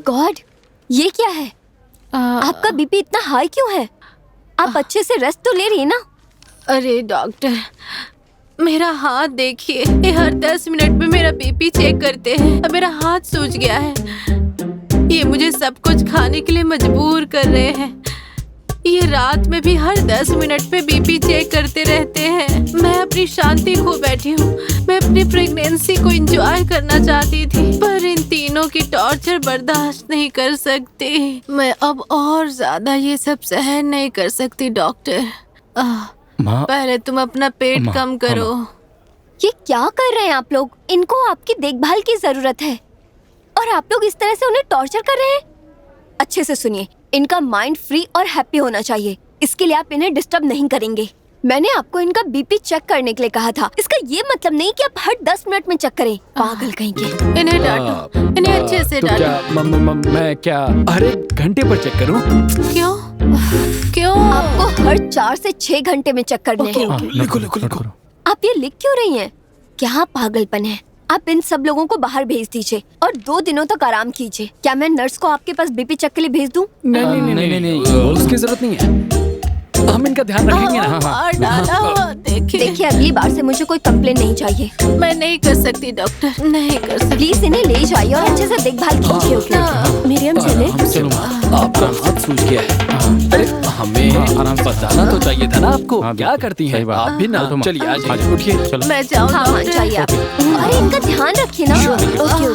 गॉड, ये क्या है? आपका बीपी इतना हाई क्यों है? आप अच्छे से रेस्ट तो ले रही है ना? अरे डॉक्टर, मेरा हाथ देखिए, ये हर 10 मिनट में मेरा बीपी चेक करते हैं। अब मेरा हाथ सूज गया है। ये मुझे सब कुछ खाने के लिए मजबूर कर रहे हैं। ये रात में भी हर 10 मिनट पे बीपी चेक करते रहते हैं। मैं अपनी शांति खो बैठी हूँ। मैं अपनी प्रेगनेंसी को एंजॉय करना चाहती थी, पर इन तीनों की टॉर्चर बर्दाश्त नहीं कर सकती। मैं अब और ज्यादा ये सब सहन नहीं कर सकती डॉक्टर। माँ, पहले तुम अपना पेट माँ, कम करो। ये क्या कर रहे हैं आप लोग? इनको आपकी देखभाल की जरूरत है और आप लोग इस तरह से उन्हें टॉर्चर कर रहे हैं। अच्छे से सुनिए, इनका माइंड फ्री और हैप्पी होना चाहिए। इसके लिए आप इन्हें डिस्टर्ब नहीं करेंगे। मैंने आपको इनका बीपी चेक करने के लिए कहा था। इसका ये मतलब नहीं कि आप हर 10 मिनट में चेक करें। पागल कहीं के। इन्हें डांटो, इन्हें अच्छे से तो डांटो। क्या मैं क्या हर एक घंटे पर चेक करूं? क्यों? क्यों? आपको हर 4 से 6 घंटे में चेक करने हैं। लिखो। आप ये लिख क्यों रही हैं? क्या पागलपन है? आप इन सब लोगों को बाहर भेज दीजिए और 2 दिनों तक आराम कीजिए। क्या मैं नर्स को आपके पास बीपी चेक के लिए भेज दूं? नहीं, उसकी जरूरत नहीं है। हम इनका ध्यान रखेंगे ना। मार डाला। देखिए, अगली बार से मुझे कोई कंप्लेन नहीं चाहिए। मैं नहीं कर सकती डॉक्टर, नहीं कर सकती। प्लीज इन्हें ले जाइए और अच्छे से देखभाल कीजिए। मरियम चले। आपका हाथ सूज गया है। अरे हमें बताना तो चाहिए था ना आपको। क्या करती हैं आप भी ना? चलिए आ जाइए, उठिए। मैं जाऊँ हाँ डॉक्टर? चाहिए आप। अरे इनका ध्यान रखिए ना। ओके।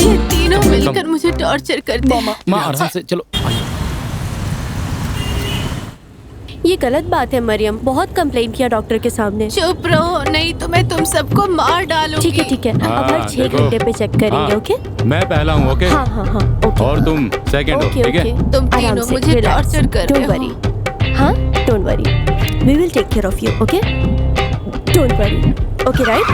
ये तीनों मिलकर मुझे टॉर्चर करते हैं। माँ आराम से चलो। ये गलत बात है मरियम, बहुत कंप्लेन किया डॉक्टर के सामने। चुप रहो, नहीं तो मैं तुम सबको मार डालूंगी। ठीक है। अब हर 6 देखो। घंटे पे चेक करेंगे। हाँ, ओके? मैं पहला हूँ। ओके, हाँ ओके। और तुम सेकंड हो। ओके ठीक है। तुम आराम तीनों से, मुझे relax. टॉर्चर कर रहे Don't हो। worry. हाँ, don't worry. We will take care of you. Okay? Don't worry. Okay, right?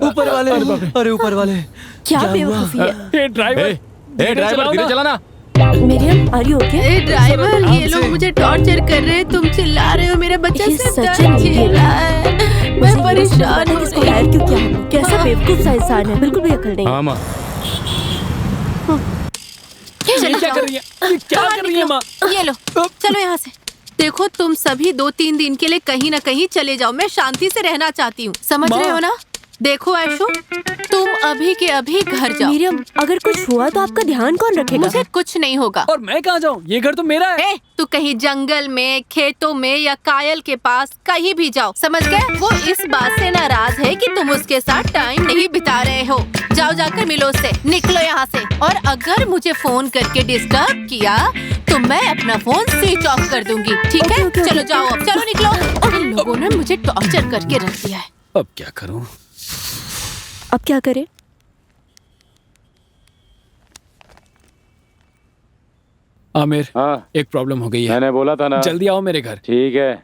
ऊपर वाले, अरे ऊपर वाले। क्या बेवकूफी है? ड्राइवर ड्राइवर धीरे चलाना। Mariam, are you okay? ए ड्राइवर, ये लोग मुझे टॉर्चर कर रहे हैं। तुम चिल्ला रहे हो, मेरा बच्चा ये सिर्फ सच दर्द में झेल रहा है। मैं परेशान हूँ। इसको लायर क्यों किया हमने? कैसा बेवकूफ सा इंसान है, बिल्कुल भी अकल नहीं। हाँ माँ। ये क्या कर रही है? ये क्या कर रही है माँ? ये लो, चलो यहाँ से। देखो, तुम सभी 2-3 दिन के लिए कहीं ना कहीं चले जाओ। मैं शांति से रहना चाहती हूँ, समझ रहे हो ना? देखो ऐशु, तुम अभी के अभी घर जाओ। मरियम, अगर कुछ हुआ तो आपका ध्यान कौन रखेगा? मुझे कुछ नहीं होगा। और मैं कहाँ जाऊँ? ये घर तो मेरा है। तू कहीं जंगल में, खेतों में या कायल के पास कहीं भी जाओ, समझ गए? वो इस बात से नाराज है कि तुम उसके साथ टाइम नहीं बिता रहे हो। जाओ, जाकर मिलो उससे। निकलो यहाँ से। और अगर मुझे फोन करके डिस्टर्ब किया तो मैं अपना फोन स्विच ऑफ कर दूंगी, ठीक है? ओके, चलो जाओ, अब चलो निकलो। इन लोगों ने मुझे टॉर्चर करके रख दिया है। अब क्या करूँ? अब क्या करें? आमिर, हाँ, एक प्रॉब्लम हो गई है। मैंने बोला था ना। जल्दी आओ मेरे घर। ठीक है।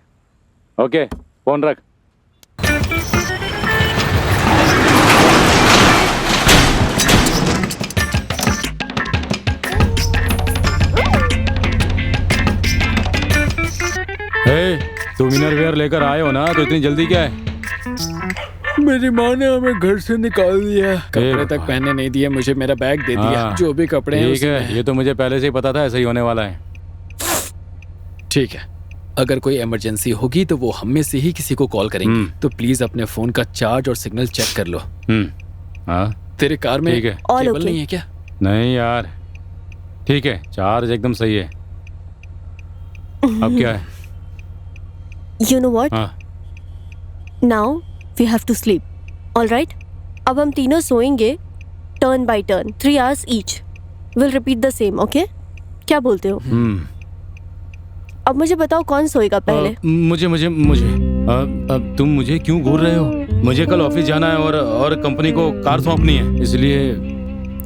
ओके, फोन रख। तुम इनरवेयर लेकर आए हो ना, तो इतनी जल्दी क्या है? मेरी माँ ने हमें घर से निकाल दिया। कपड़े तक पहनने नहीं दिए मुझे। मेरा बैग दे दिया। हाँ, जो भी कपड़े हैं ठीक है। ये तो मुझे पहले से ही पता था ऐसा ही होने वाला है। ठीक है, अगर कोई इमरजेंसी होगी तो वो हम में से ही किसी को कॉल करेंगे। तो प्लीज अपने फोन का चार्ज और सिग्नल चेक कर लो। हाँ तेरे कार में ठीक है। केबल नहीं है क्या? नहीं यार, ठीक है, चार्ज एकदम सही है। अब क्या है? You know what? हाँ, Now we have to sleep. All right? अब हम तीनों सोएंगे turn by turn, 3 hours each. We'll repeat the same, okay? क्या बोलते हो? अब मुझे बताओ कौन सोएगा पहले? मुझे अब तुम मुझे क्यों घूर रहे हो? मुझे कल ऑफिस जाना है और कंपनी को कार सौंपनी है, इसलिए।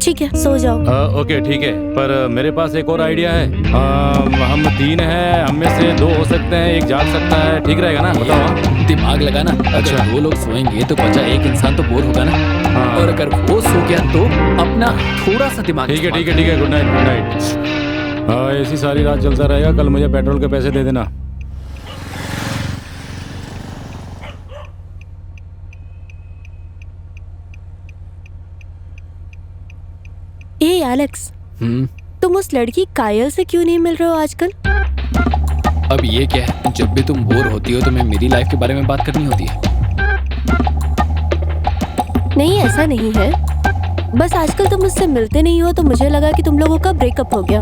ठीक है, सो जाओ। ओके ठीक है, पर मेरे पास एक और आइडिया है। हम 3 हैं, हम में से 2 हो सकते हैं, एक जाग सकता है, ठीक रहेगा ना? बताओ। दिमाग लगाना। अच्छा। अगर 2 लोग सोएंगे तो बचा एक इंसान तो बोर होगा ना। हाँ। और अगर वो सो गया तो अपना थोड़ा सा दिमाग ठीक है, गुड नाइट। ऐसी सारी रात चलता रहेगा, कल मुझे पेट्रोल के पैसे दे देना। ए एलेक्स, तुम उस लड़की कायल से क्यों नहीं मिल रहे हो आजकल? अब ये क्या है? जब भी तुम बोर होती हो तो मैं मेरी लाइफ के बारे में बात करनी होती है। नहीं, ऐसा नहीं है। बस आजकल तुम मुझसे मिलते नहीं हो तो मुझे लगा कि तुम लोगों का ब्रेकअप हो गया।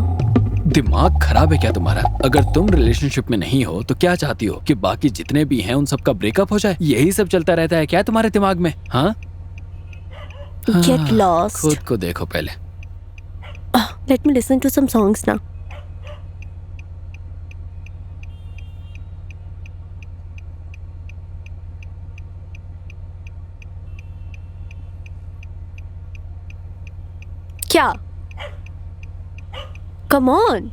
दिमाग खराब है क्या तुम्हारा? अगर तुम रिलेशनशिप में नहीं हो तो क्या चाहती हो कि बाकी जितने भी हैं उन सबका ब्रेकअप हो जाए? यही सब चलता रहता है क्या तुम्हारे दिमाग में? हाँ, Get lost. खुद को देखो पहले। Let me listen to some songs now. क्या? Come on.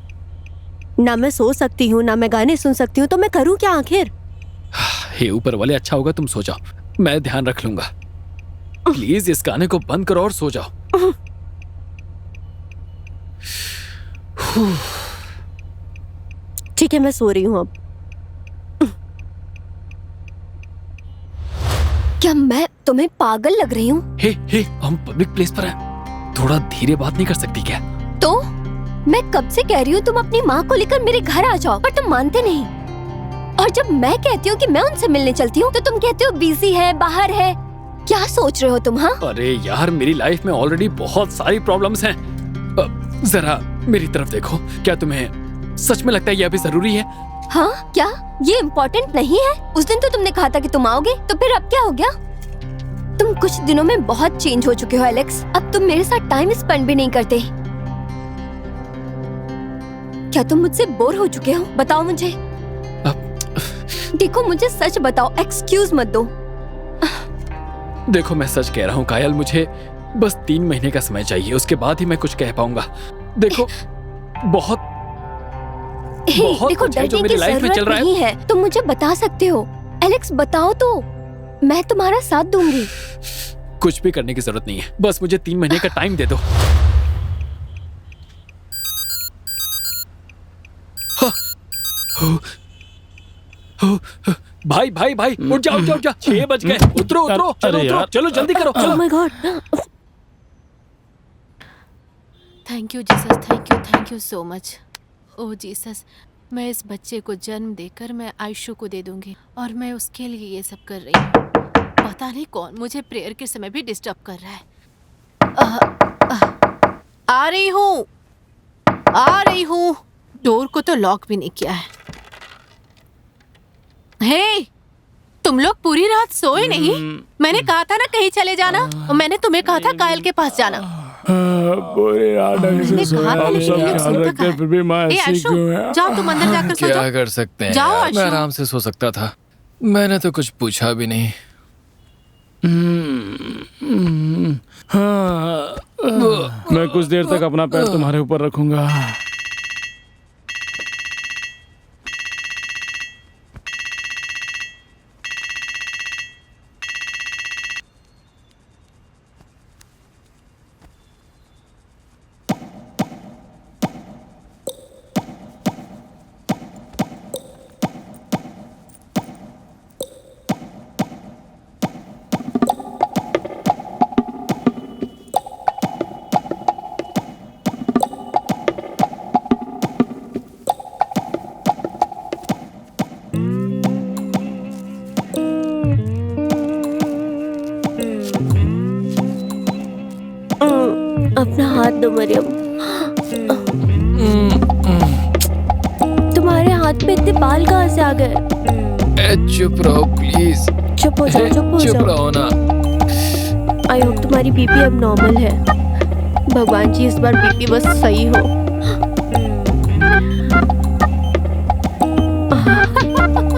ना मैं सो सकती हूँ ना मैं गाने सुन सकती हूँ, तो मैं करूँ क्या आखिर? हे ऊपर वाले, अच्छा होगा तुम सो जाओ, मैं ध्यान रख लूंगा। प्लीज इस गाने को बंद करो और सो जाओ। ठीक है, मैं सो रही हूँ अब। क्या मैं तुम्हें पागल लग रही हूँ? हे, हम पब्लिक प्लेस पर हैं, थोड़ा धीरे बात नहीं कर सकती क्या? तो मैं कब से कह रही हूँ तुम अपनी माँ को लेकर मेरे घर आ जाओ, पर तुम मानते नहीं। और जब मैं कहती हूँ कि मैं उनसे मिलने चलती हूँ तो तुम कहते हो बिजी है, बाहर है। क्या सोच रहे हो तुम? हाँ, अरे यार, मेरी लाइफ में ऑलरेडी बहुत सारी प्रॉब्लम्स हैं। जरा मेरी तरफ देखो, क्या तुम्हें सच में लगता है ये अभी जरूरी है? हाँ, क्या ये इम्पोर्टेंट नहीं है? उस दिन तो तुमने कहा था कि तुम आओगे, तो फिर अब क्या हो गया? तुम कुछ दिनों में बहुत चेंज हो चुके हो एलेक्स। अब तुम मेरे साथ टाइम स्पेंड भी नहीं करते। क्या तुम मुझसे बोर हो चुके हो? बताओ मुझे। देखो, मुझे सच बताओ, एक्सक्यूज मत दो। देखो, मैं सच कह रहा हूँ कायल, मुझे बस 3 महीने का समय चाहिए, उसके बाद ही मैं कुछ कह पाऊंगा। देखो, बहुत देखो, कुछ है जो डरने मेरी की लाइफ में चल जरूरत रहा नहीं है। तुम मुझे बता सकते हो। एलेक्स, बताओ तो, मैं तुम्हारा साथ दूंगी। कुछ भी करने की जरूरत नहीं है, बस मुझे 3 महीने का टाइम दे दो। भाई उठ जाओ, 6 बज गए। उतरो, चलो, चलो जल्दी करो, Oh चलो। my God. Thank you Jesus, thank you so much. Oh Jesus, मैं इस बच्चे को जन्म देकर मैं आयशु को दे दूंगी, और मैं उसके लिए ये सब कर रही हूँ। पता नहीं कौन मुझे प्रेयर के समय भी डिस्टर्ब कर रहा है। आ रही हूँ। डोर को तो लॉक भी नहीं किया है। हे, तुम लोग पूरी रात सोए नहीं? मैंने कहा था ना कहीं चले जाना, और मैंने तुम्हें कहा था कायल के पास जाना। पूरी रात मैंने कहा था लेकिन ये लोग सुनता कहाँ है? फिर भी मैं ए ऐसी आयशु, क्यों है? जाओ तुम अंदर जाकर सो क्या जाओ। कर सकते हैं जाओ यार, आयशु। मैं आराम से सो सकता था, मैंने तो कुछ पूछा भी नहीं। हाँ, मैं कुछ देर तक अपना पैर तुम्हारे ऊपर रखूंगा। अपना हाथ दो मरियम। तुम्हारे हाथ पे इतने बाल कहाँ से आ गए? चुप रहो प्लीज। चुप हो जाओ, चुप हो चुप जाओ। रहो ना। आई होप तुम्हारी बीपी अब नॉर्मल है। भगवान जी, इस बार बीपी बस सही हो।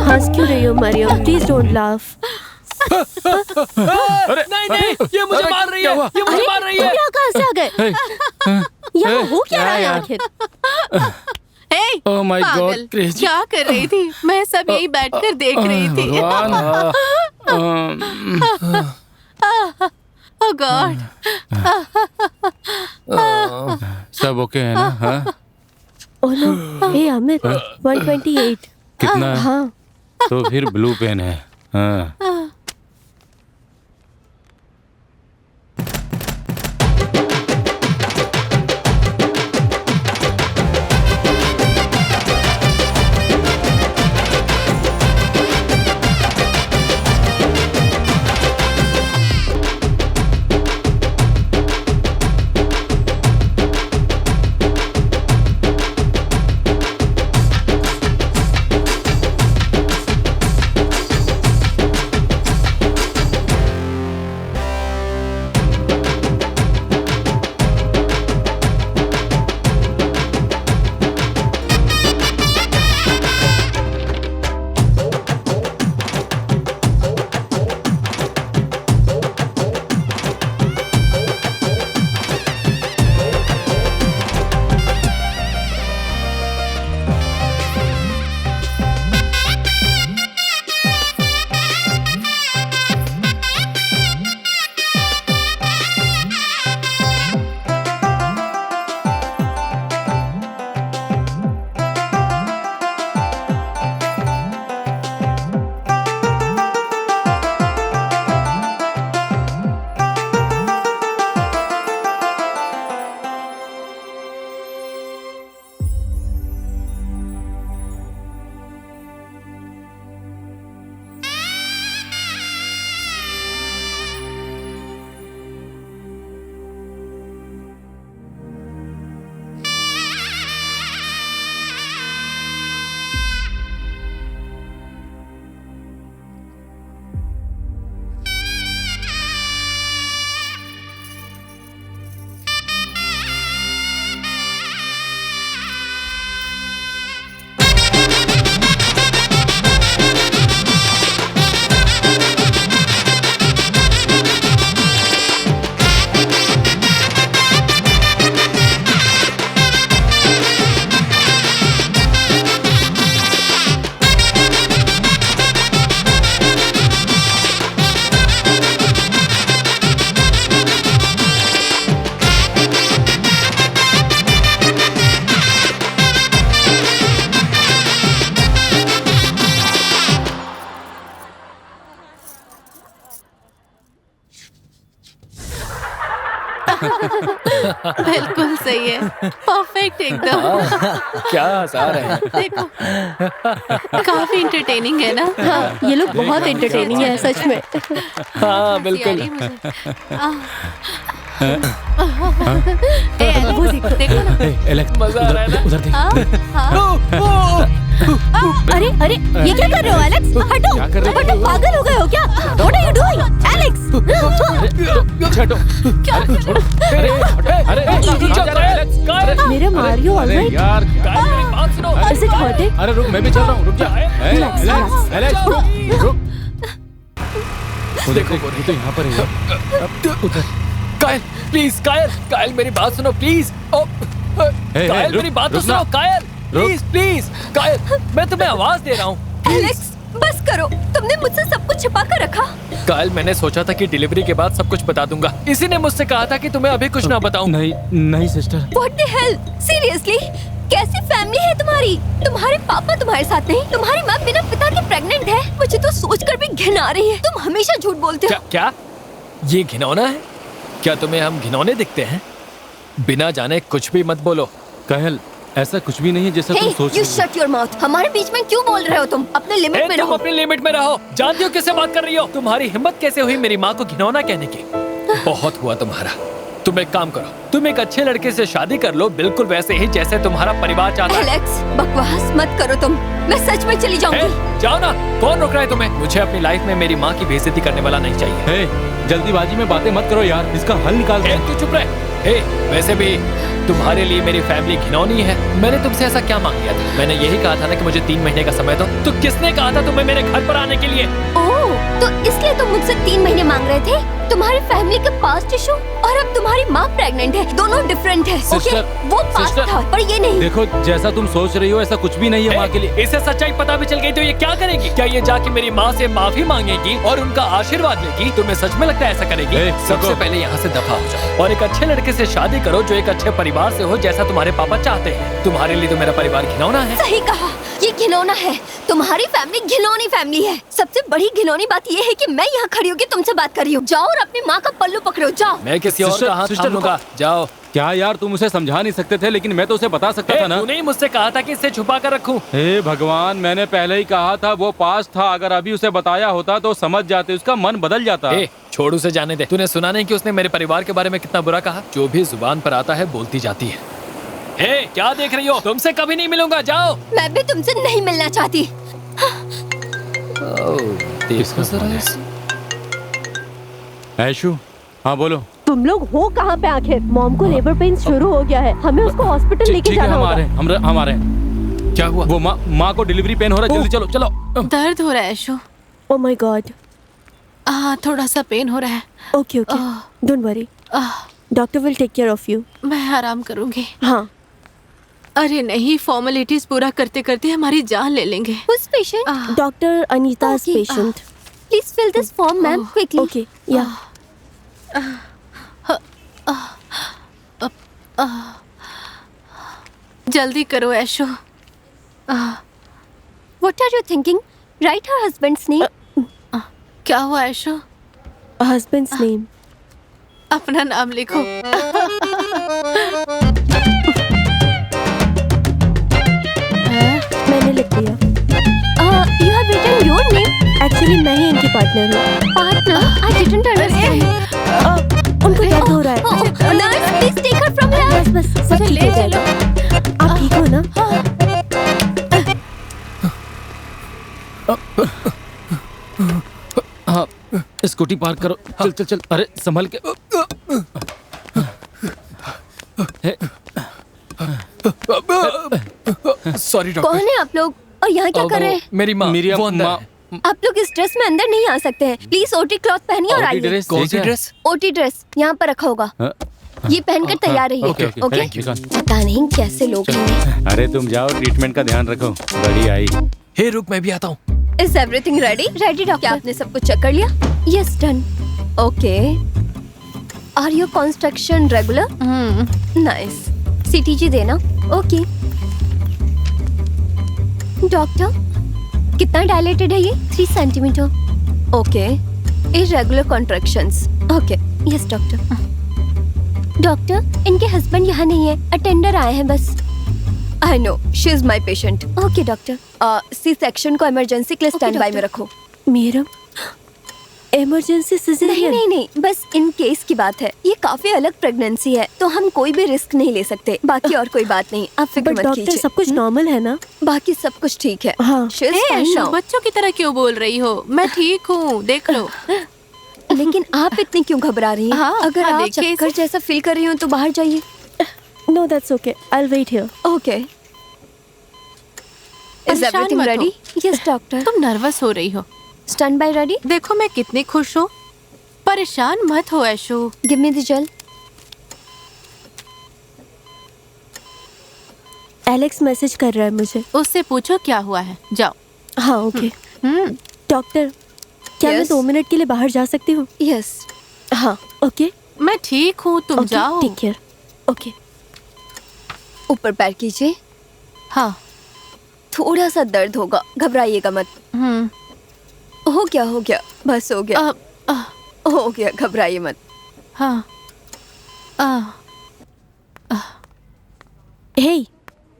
हंस क्यों रही हो मरियम? Please don't laugh. नहीं, ये मुझे मार रही है, ये मुझे मार रही है। तुम यहाँ कहाँ से आ गए? यहाँ हो क्या रहा है आखिर? हे, Oh my God, पागल, crazy। क्या कर रही थी? मैं सब यही बैठकर देख रही थी। ओह गॉड। सब ओके है ना? हाँ? ओह नो, हे अमित, 128। कितना है? हाँ, तो फिर ब्लू पेन है। हाँ। बिल्कुल सही है, परफेक्ट एकदम। क्या हंसा रहे हैं? देखो, काफी इंटरटेनिंग है ना। हाँ, ये लोग बहुत एंटरटेनिंग है सच में। हाँ बिल्कुल। वो देखो ना। एलेक्स, मजा आ रहा है ना? उधर देख। अरे अरे, ये क्या कर रहे हो एलेक्स? हटो क्या कर रहे हो? हटो, पागल हो गए हो क्या? What are you doing, Alex? छोड़ो। अरे मेरे मारियो अरे ऑलराइट? यार, मेरी बात सुनो। Is it hurting? अरे रुक, मैं भी चल रहा हूँ, रुक जा। Relax, relax. एलेक्स, रुक। वो देखो, वो तो यहाँ पर है। उधर। कायल प्लीज, कायल मेरी बात सुनो प्लीज। कायल रुक, मेरी बात तो रुक ना। सुनो कायल, रुक। प्लीज कायल, मैं तुम्हें आवाज दे रहा हूँ। एलेक्स बस करो, तुमने मुझसे सब कुछ छिपा कर रखा। कायल मैंने सोचा था कि डिलीवरी के बाद सब कुछ बता दूंगा। इसी ने मुझसे कहा था कि तुम्हें अभी कुछ ना बताऊं। नहीं नहीं sister. What the hell? Seriously? कैसी फैमिली है तुम्हारी? तुम्हारे पापा तुम्हारे साथ नहीं, तुम्हारी माँ बिना पिता के प्रेग्नेंट है। मुझे तो सोचकर भी घिन आ रही है। तुम हमेशा झूठ बोलते हो। क्या ये घिनौना है? क्या तुम्हें हम घिनौने दिखते हैं? बिना जाने कुछ भी मत बोलो। कायल, ऐसा कुछ भी नहीं है जैसा तुम Hey, सोच you रही हो। shut your mouth. हमारे बीच में क्यों बोल रहे हो तुम? अपने लिमिट में तुम रहो। अपनी लिमिट में रहो। जानती हो किससे बात कर रही हो? तुम्हारी हिम्मत कैसे हुई मेरी माँ को घिनौना कहने की? बहुत हुआ तुम्हारा। तुम एक काम करो, तुम एक अच्छे लड़के से शादी कर लो, बिल्कुल वैसे ही जैसे तुम्हारा परिवार चाहता है। एलेक्स बकवास मत करो तुम। मैं सच में चली जाऊंगी। जाओ ना, कौन रोक रहा है तुम्हें? मुझे अपनी लाइफ में मेरी माँ की बेइज्जती करने वाला नहीं चाहिए। हे, जल्दीबाजी में बातें मत करो यार, इसका हल निकाल दो। तू चुप रहे। वैसे भी तुम्हारे लिए मेरी फैमिली घिनौनी है। मैंने तुमसे ऐसा क्या मांग लिया था? मैंने यही कहा था ना कि मुझे 3 महीने का समय दो। तो किसने कहा था तुम्हें मेरे घर पर आने के लिए? ओह, तो इसलिए तुम मुझसे 3 महीने मांग रहे थे? तुम्हारी फैमिली का पास्ट इशू और अब तुम्हारी माँ प्रेग्नेंट है, दोनों डिफरेंट है। ओके, सिस्टर, वो पास्ट सिस्टर, था पर ये नहीं। देखो, जैसा तुम सोच रही हो ऐसा कुछ भी नहीं है माँ के लिए। इसे सच्चाई पता भी चल गई तो ये क्या करेगी? क्या ये जाके मेरी माँ से माफी मांगेगी और उनका आशीर्वाद लेगी? तुम्हें सच में लगता है ऐसा करेगी? सबसे रुको। पहले यहाँ से दफा हो जाओ और एक अच्छे लड़के से शादी करो जो एक अच्छे परिवार से हो, जैसा तुम्हारे पापा चाहते हैं। तुम्हारे लिए तो मेरा परिवार घिनौना है। सही कहा, ये घिनौना है। तुम्हारी फैमिली घिनौनी फैमिली है। सबसे बड़ी घिनौनी बात ये है कि मैं यहाँ खड़ी होकर तुमसे बात कर रही हूँ। जाओ और अपनी माँ का पल्लू पकड़ो, जाओ। मैं किसी और का हाथ सिस्टर, थाम लूंगा। जाओ। क्या यार, तुम उसे समझा नहीं सकते थे? लेकिन मैं तो उसे बता सकता था ना। तूने ही मुझसे कहा था कि इसे छुपा कर रखूं। हे भगवान, मैंने पहले ही कहा था वो पास था। अगर अभी उसे बताया होता तो समझ जाते, उसका मन बदल जाता। छोड़, उसे जाने दे। तूने सुना नहीं कि उसने मेरे परिवार के बारे में कितना बुरा कहा? जो भी जुबान पर आता है बोलती जाती है। क्या देख रही हो? तुमसे कभी नहीं मिलूंगा, जाओ। मैं भी तुमसे नहीं मिलना चाहती। ऐशु, हाँ बोलो। तुम लोग हो कहाँ पे आखिर? मॉम को लेबर पेन शुरू हो गया है, हमें उसको हॉस्पिटल लेके जाना होगा। हमारे क्या हुआ? वो माँ को डिलीवरी पेन हो रहा है, जल्दी चलो चलो। दर्द हो रहा है ऐशु। ओह माय गॉड। थोड़ा सा पेन हो रहा है। Okay okay, don't worry, doctor will take care of you. मैं आराम करूंगी। हाँ। अरे नहीं, फॉर्मेलिटीज पूरा करते करते हमारी जान ले लेंगे। Who's patient? Doctor Anita's Okay, patient. Please fill this form, ma'am, quickly. Okay, yeah. जल्दी करो ऐशु। What are you thinking? Write her husband's name. क्या हुआ ऐशु? Husband's name. अपना नाम लिखो। मैंने लिख दिया। You have written your name. Actually मैं ही इनकी पार्टनर हूँ। Partner? I didn't understand. उनको दर्द हो रहा है। Oh, nurse, please take her from here. बस सब ठीक हो जाएगा। आप ठीक हो ना? हाँ, स्कूटी पार्क करो। चल चल चल। अरे संभल के। Sorry doctor. कौन है आप लोग और यहाँ क्या कर रहे हैं? मेरी माँ। मेरी वो अंदर माँ। है। आप लोग इस ड्रेस में अंदर नहीं आ सकते हैं। प्लीज ओटी क्लॉथ पहनिए और आइए। ड्रेस कौन सी ड्रेस? ओटी ड्रेस यहाँ पर रखा होगा। ये पहनकर तैयार रहिए। Okay, okay? Thank you. पता नहीं कैसे लोग हैं। अरे तुम जाओ, ट्रीटमेंट का ध्यान रखो। बड़ी आई। हे रुक, मैं भी आता हूँ। Is everything ready? Ready, doctor. क्या आपने सब कुछ चेक कर लिया? Yes, done. Okay. Are your construction regular? Nice. CTG देना. Okay. डॉक्टर, कितना डायलेटेड है ये? 3 centimetre. Okay. Irregular contractions. Okay. Yes, doctor. Doctor, इनके हस्बैंड यहाँ नहीं है, अटेंडर आए हैं बस। I know, she is my patient. Okay doctor. C section को इमरजेंसी के लिए स्टैंड बाय में रखो। मेरम, इमरजेंसी नहीं सिजेरियन? नहीं नहीं, बस इन केस की बात है। ये काफी अलग प्रेगनेंसी है, तो हम कोई भी रिस्क नहीं ले सकते। बाकी और कोई बात नहीं, आप फिक्र बट मत डॉक्टर, कीजिए। सब कुछ नॉर्मल है ना? बाकी सब कुछ ठीक है। हाँ। She is fine Aishu, now। बच्चों की तरह क्यों बोल रही हो? मैं ठीक हूँ, देख लो। लेकिन आप इतनी क्यों घबरा रही हैं? हाँ, अगर हाँ, आप देखिए चक्कर जैसा फील कर रही हो तो बाहर जाइए। No that's okay, I will wait here. Okay. इज परेशान एवरीथिंग मत हो। रेडी? Yes doctor. तुम नर्वस हो रही हो। Stand by ready? देखो मैं कितनी खुश हूँ। परेशान मत हो Aishu. Give me the gel. Alex message कर रहा है मुझे। उससे पूछो क्या हुआ है। जाओ। हाँ ओके। हम्म। डॉक्टर, क्या मैं Yes? 2 मिनट के लिए बाहर जा सकती हूँ? यस। हाँ ओके। मैं ठीक हूँ, तुम जाओ। Take care. ओके। ऊपर पैर कीजिए। हाँ। थोड़ा सा दर्द होगा, घबराइएगा मत। हो गया, बस हो गया। हो गया, घबराइए मत। हाँ। हे,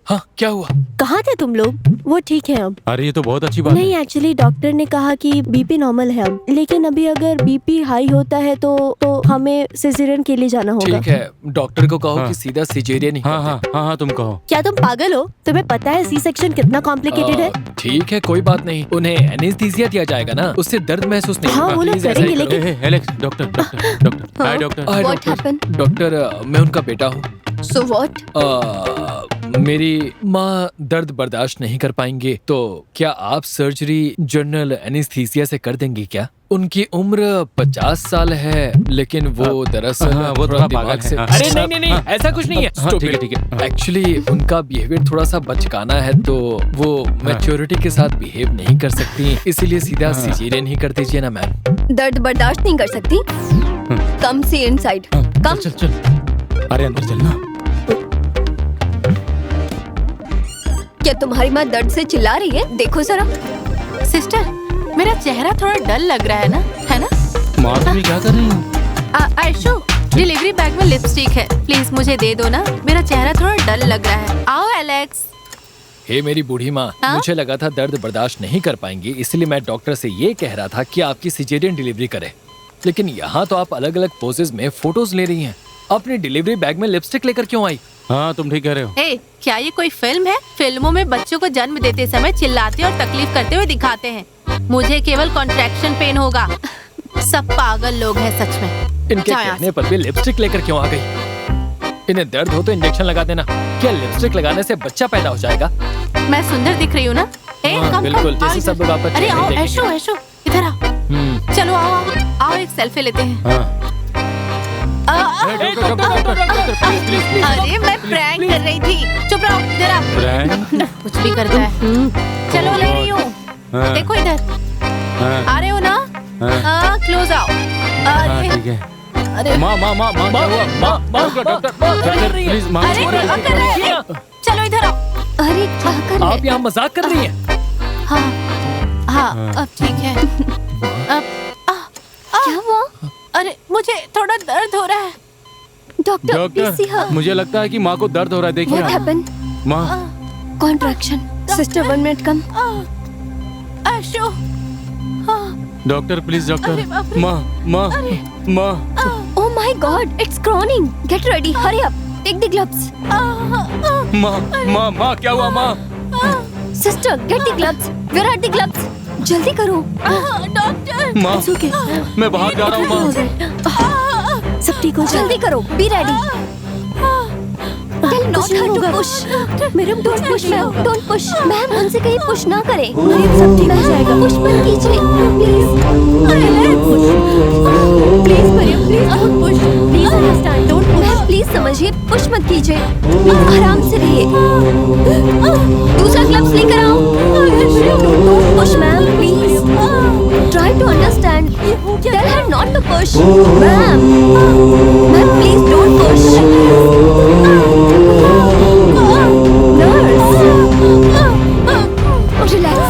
हाँ, क्या हुआ? कहाँ थे तुम लोग? वो ठीक है अब। अरे ये तो बहुत अच्छी बात नहीं, है। एक्चुअली डॉक्टर ने कहा कि बीपी नॉर्मल है अब, लेकिन अभी अगर बीपी हाई होता है तो हमें सिजेरियन के लिए जाना होगा। ठीक है, डॉक्टर को कहो हाँ। कि सीधा सिजेरियन ही हाँ कर हाँ दे। हाँ हाँ, तुम कहो। क्या तुम पागल हो? तुम्हें पता है सी सेक्शन कितना कॉम्प्लिकेटेड है? ठीक है, कोई बात नहीं। उन्हें एनेस्थीसिया दिया जाएगा ना, उससे दर्द महसूस नहीं हाँ, होगा। वो लोग Please ऐसा ही करेंगे, करो। लेकिन- Alex, doctor hi doctor. Hi What doctor. happened? Doctor, मैं उनका बेटा हूँ। So what? मेरी माँ दर्द बर्दाश्त नहीं कर पाएंगे, तो क्या आप सर्जरी जनरल एनेस्थीसिया से कर देंगे क्या? उनकी उम्र 50 साल है, लेकिन वो दरअसल हाँ, वो थोड़ा पागल दिमाग से। है, हाँ। अरे नहीं, ऐसा कुछ नहीं है। हाँ, ठीक है, ठीक है। हाँ। एक्चुअली उनका बिहेवियर थोड़ा सा बचकाना है, तो वो मैच्योरिटी के साथ बिहेव नहीं कर सकती, इसीलिए सीधा सिजेरियन ही कर दीजिए ना मैम। दर्द बर्दाश्त नहीं कर सकती? कम सी इनसाइड। कम। चल। अरे अंदर चलना। क्या तुम्हारी माँ दर्द से चिल्ला रही है? देखो जरा। सिस्टर, मेरा चेहरा थोड़ा डल लग रहा है ना? है ना? माँ तुम क्या कर रही हो? ऐशू, डिलीवरी बैग में लिपस्टिक है, प्लीज मुझे दे दो ना। मेरा चेहरा थोड़ा डल लग रहा है। आओ एलेक्स। हे मेरी बूढ़ी माँ, हाँ? मुझे लगा था दर्द बर्दाश्त नहीं कर पाएंगी, इसलिए मैं डॉक्टर से ये कह रहा था कि आपकी सिजेरियन डिलीवरी करें। लेकिन यहाँ तो आप अलग अलग पोजेज में फोटोज ले रही हैं। अपनी डिलीवरी बैग में लिपस्टिक लेकर क्यों आई? हाँ तुम ठीक कह रहे हो। ए, क्या ये कोई फिल्म है? फिल्मों में बच्चों को जन्म देते समय चिल्लाते और तकलीफ करते हुए दिखाते हैं। मुझे केवल कॉन्ट्रैक्शन पेन होगा। सब पागल लोग हैं सच में। इनके जाओ यहाँ कहने पर भी लिपस्टिक लेकर क्यों आ गई? इन्हें दर्द हो तो इंजेक्शन लगा देना। क्या लिपस्टिक लगाने से बच्चा पैदा हो जाएगा? मैं सुंदर दिख रही हूँ ना? ए, हाँ, कम, बिल्कुल, कम, आओ जैसे सब इधर। लोग आपका अरे चेहरा आओ देखेंगे। ऐशू, ऐशू इधर आओ। चलो आओ एक सेल्फी लेते हैं। हाँ। अरे मैं प्रैंक कर रही थी। चुप रहो, इधर आओ। प्रैंक? कुछ भी करता है। चलो ले रही हूँ। हाँ। देखो इधर। हाँ। आ रहे हो ना? हाँ। क्लोज आओ। हाँ, अरे ठीक है। अरे माँ क्या हुआ? डॉक्टर प्लीज माँ। अरे क्या कर रहे हैं? चलो इधर आओ। अरे क्या कर रहे आप यहाँ मजाक कर रही हैं? हाँ हाँ, अब ठीक है। अब क्या हुआ? अरे मुझे थोड़ा दर्द हो रहा है। डॉक्टर प्लीज सी डॉक्टर मुझे लगता है कि माँ को दर्द हो रहा है, देखिए व्हाट आप। हैपेंड? माँ contraction. Sister 1 minute come. Aishu. Doctor please अरे डॉक्टर। बाप रे। माँ oh my God, it's crowning. Get ready, hurry up, take the gloves. माँ क्या हुआ माँ? Sister get the gloves. Where are the gloves? जल्दी करो। डॉक्टर। माँ It's okay. मैं बाहर जा रहा हूँ माँ। सब ठीक हो जाएगा। जल्दी करो, बी रेडी। टेल नॉट कुछ नहीं हर टू होगा। पुश। मेरे don't push ma'am, don't push ma'am, उनसे कहीं पुश ना करें। सब ठीक हो जाएगा। पुश मत कीजिए please. Please Mariam, please don't push. Please understand, don't ma'am please समझिए, पुश मत कीजिए, आराम से रहिए। दूसरा ग्लव्स लेकर आओ। Don't push ma'am, please try to understand. Tell her not to push ma'am. Ma'am please don't push. Nurse relax,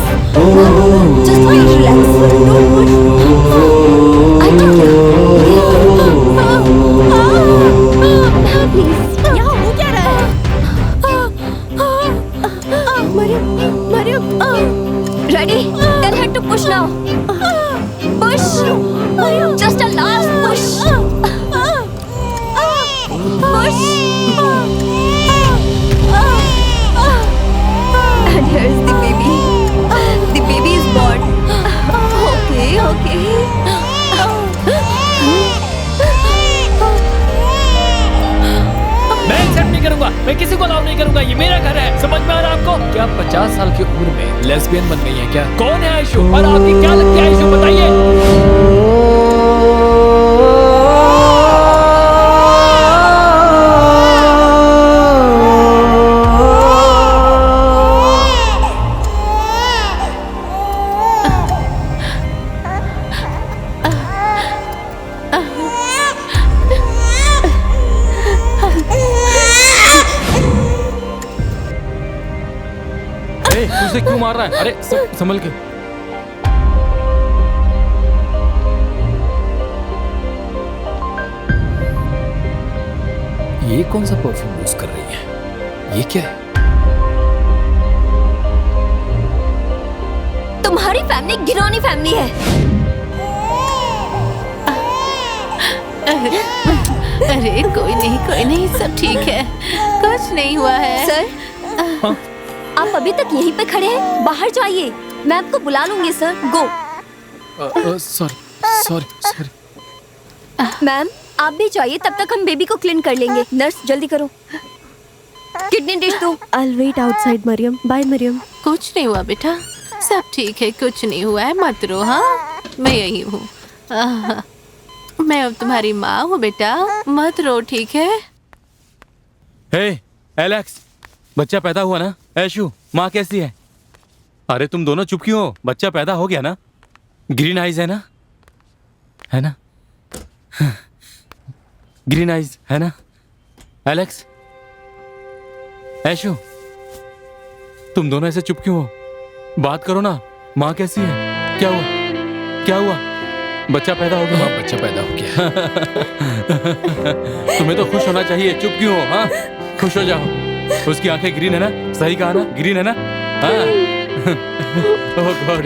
just be relax, don't push. I take care. करूंगा, मैं किसी को अलाउ नहीं करूंगा, ये मेरा घर है, समझ में आ रहा है आपको? क्या 50 साल की उम्र में लेस्बियन बन गई है क्या? कौन है आयशु और आपकी क्या लगती है आयशु, बताइए। ए, तू उसे क्यों मार रहा है? अरे संभल के। ये कौन सा परफ्यूम यूज कर रही है? ये क्या है? तुम्हारी फैमिली घिनौनी फैमिली है। अरे कोई नहीं, सब ठीक है, कुछ नहीं हुआ है। सर, आप अभी तक यहीं पे खड़े हैं? बाहर जाइए, मैं आपको बुला लूंगी सर। गो। सॉरी। मैम, आप भी जाइए, तब तक हम बेबी को क्लीन कर लेंगे। नर्स जल्दी करो, किडनी डिश दो। I'll wait outside, Mariam. Bye Mariam. कुछ नहीं हुआ बेटा, सब ठीक है, कुछ नहीं हुआ है, मत रो। हाँ, मैं यही हूँ। मैं अब तुम्हारी माँ हूँ बेटा, मत रो, ठीक है? हे एलेक्स, बच्चा पैदा हुआ ना? ऐशु, माँ कैसी है? अरे तुम दोनों चुप क्यों हो? बच्चा पैदा हो गया ना? ग्रीन आइज है ना? है ना? ग्रीन आइज है ना? एलेक्स, ऐशु, तुम दोनों ऐसे चुप क्यों हो? बात करो ना। माँ कैसी है? क्या हुआ? क्या हुआ? बच्चा पैदा हो गया? बच्चा पैदा हो गया। तुम्हें तो खुश होना चाहिए, चुप क्यों हो? हाँ, खुश हो जाओ। उसकी आंखें ग्रीन है ना? सही कहा ना? ग्रीन है ना? हाँ। ओह गॉड,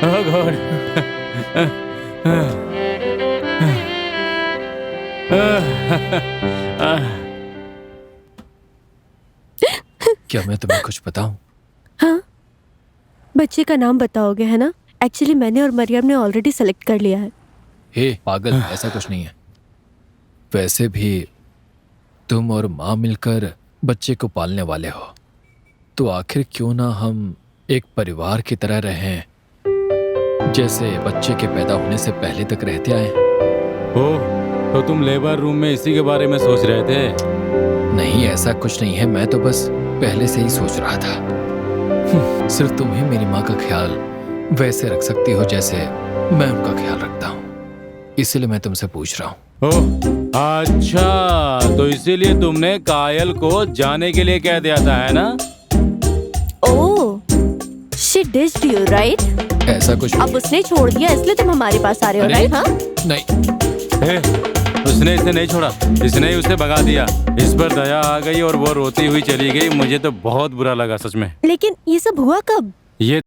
ओह गॉड। क्या मैं तुम्हें कुछ बताऊं? हाँ, बच्चे का नाम बताओगे है ना? एक्चुअली मैंने और मरियम ने ऑलरेडी सेलेक्ट कर लिया है। हे पागल, ऐसा कुछ नहीं है। वैसे भी तुम और माँ मिलकर बच्चे को पालने वाले हो, तो आखिर क्यों ना हम एक परिवार की तरह रहें, जैसे बच्चे के पैदा होने से पहले तक रहते आए। ओह, तो तुम लेबर रूम में इसी के बारे में सोच रहे थे? नहीं, ऐसा कुछ नहीं है, मैं तो बस पहले से ही सोच रहा था। सिर्फ तुम ही मेरी माँ का ख्याल वैसे रख सकती हो जैसे मैं उनका ख्याल रखता हूँ, इसलिए मैं तुमसे पूछ रहा हूँ। ओह अच्छा, तो इसीलिए तुमने कायल को जाने के लिए कह दिया था, है ना? ओह, she dissed you, right? ऐसा कुछ अब उसने छोड़ दिया इसलिए तुम हमारे पास आ रहे हो, अरे, राइट? हाँ, नहीं, उसने इसे नहीं छोड़ा, इसने ही उसे भगा दिया। इस पर दया आ गई और वो रोती हुई चली गई। मुझे तो बहुत बुरा लगा सच में। लेकिन ये सब हुआ कब? ये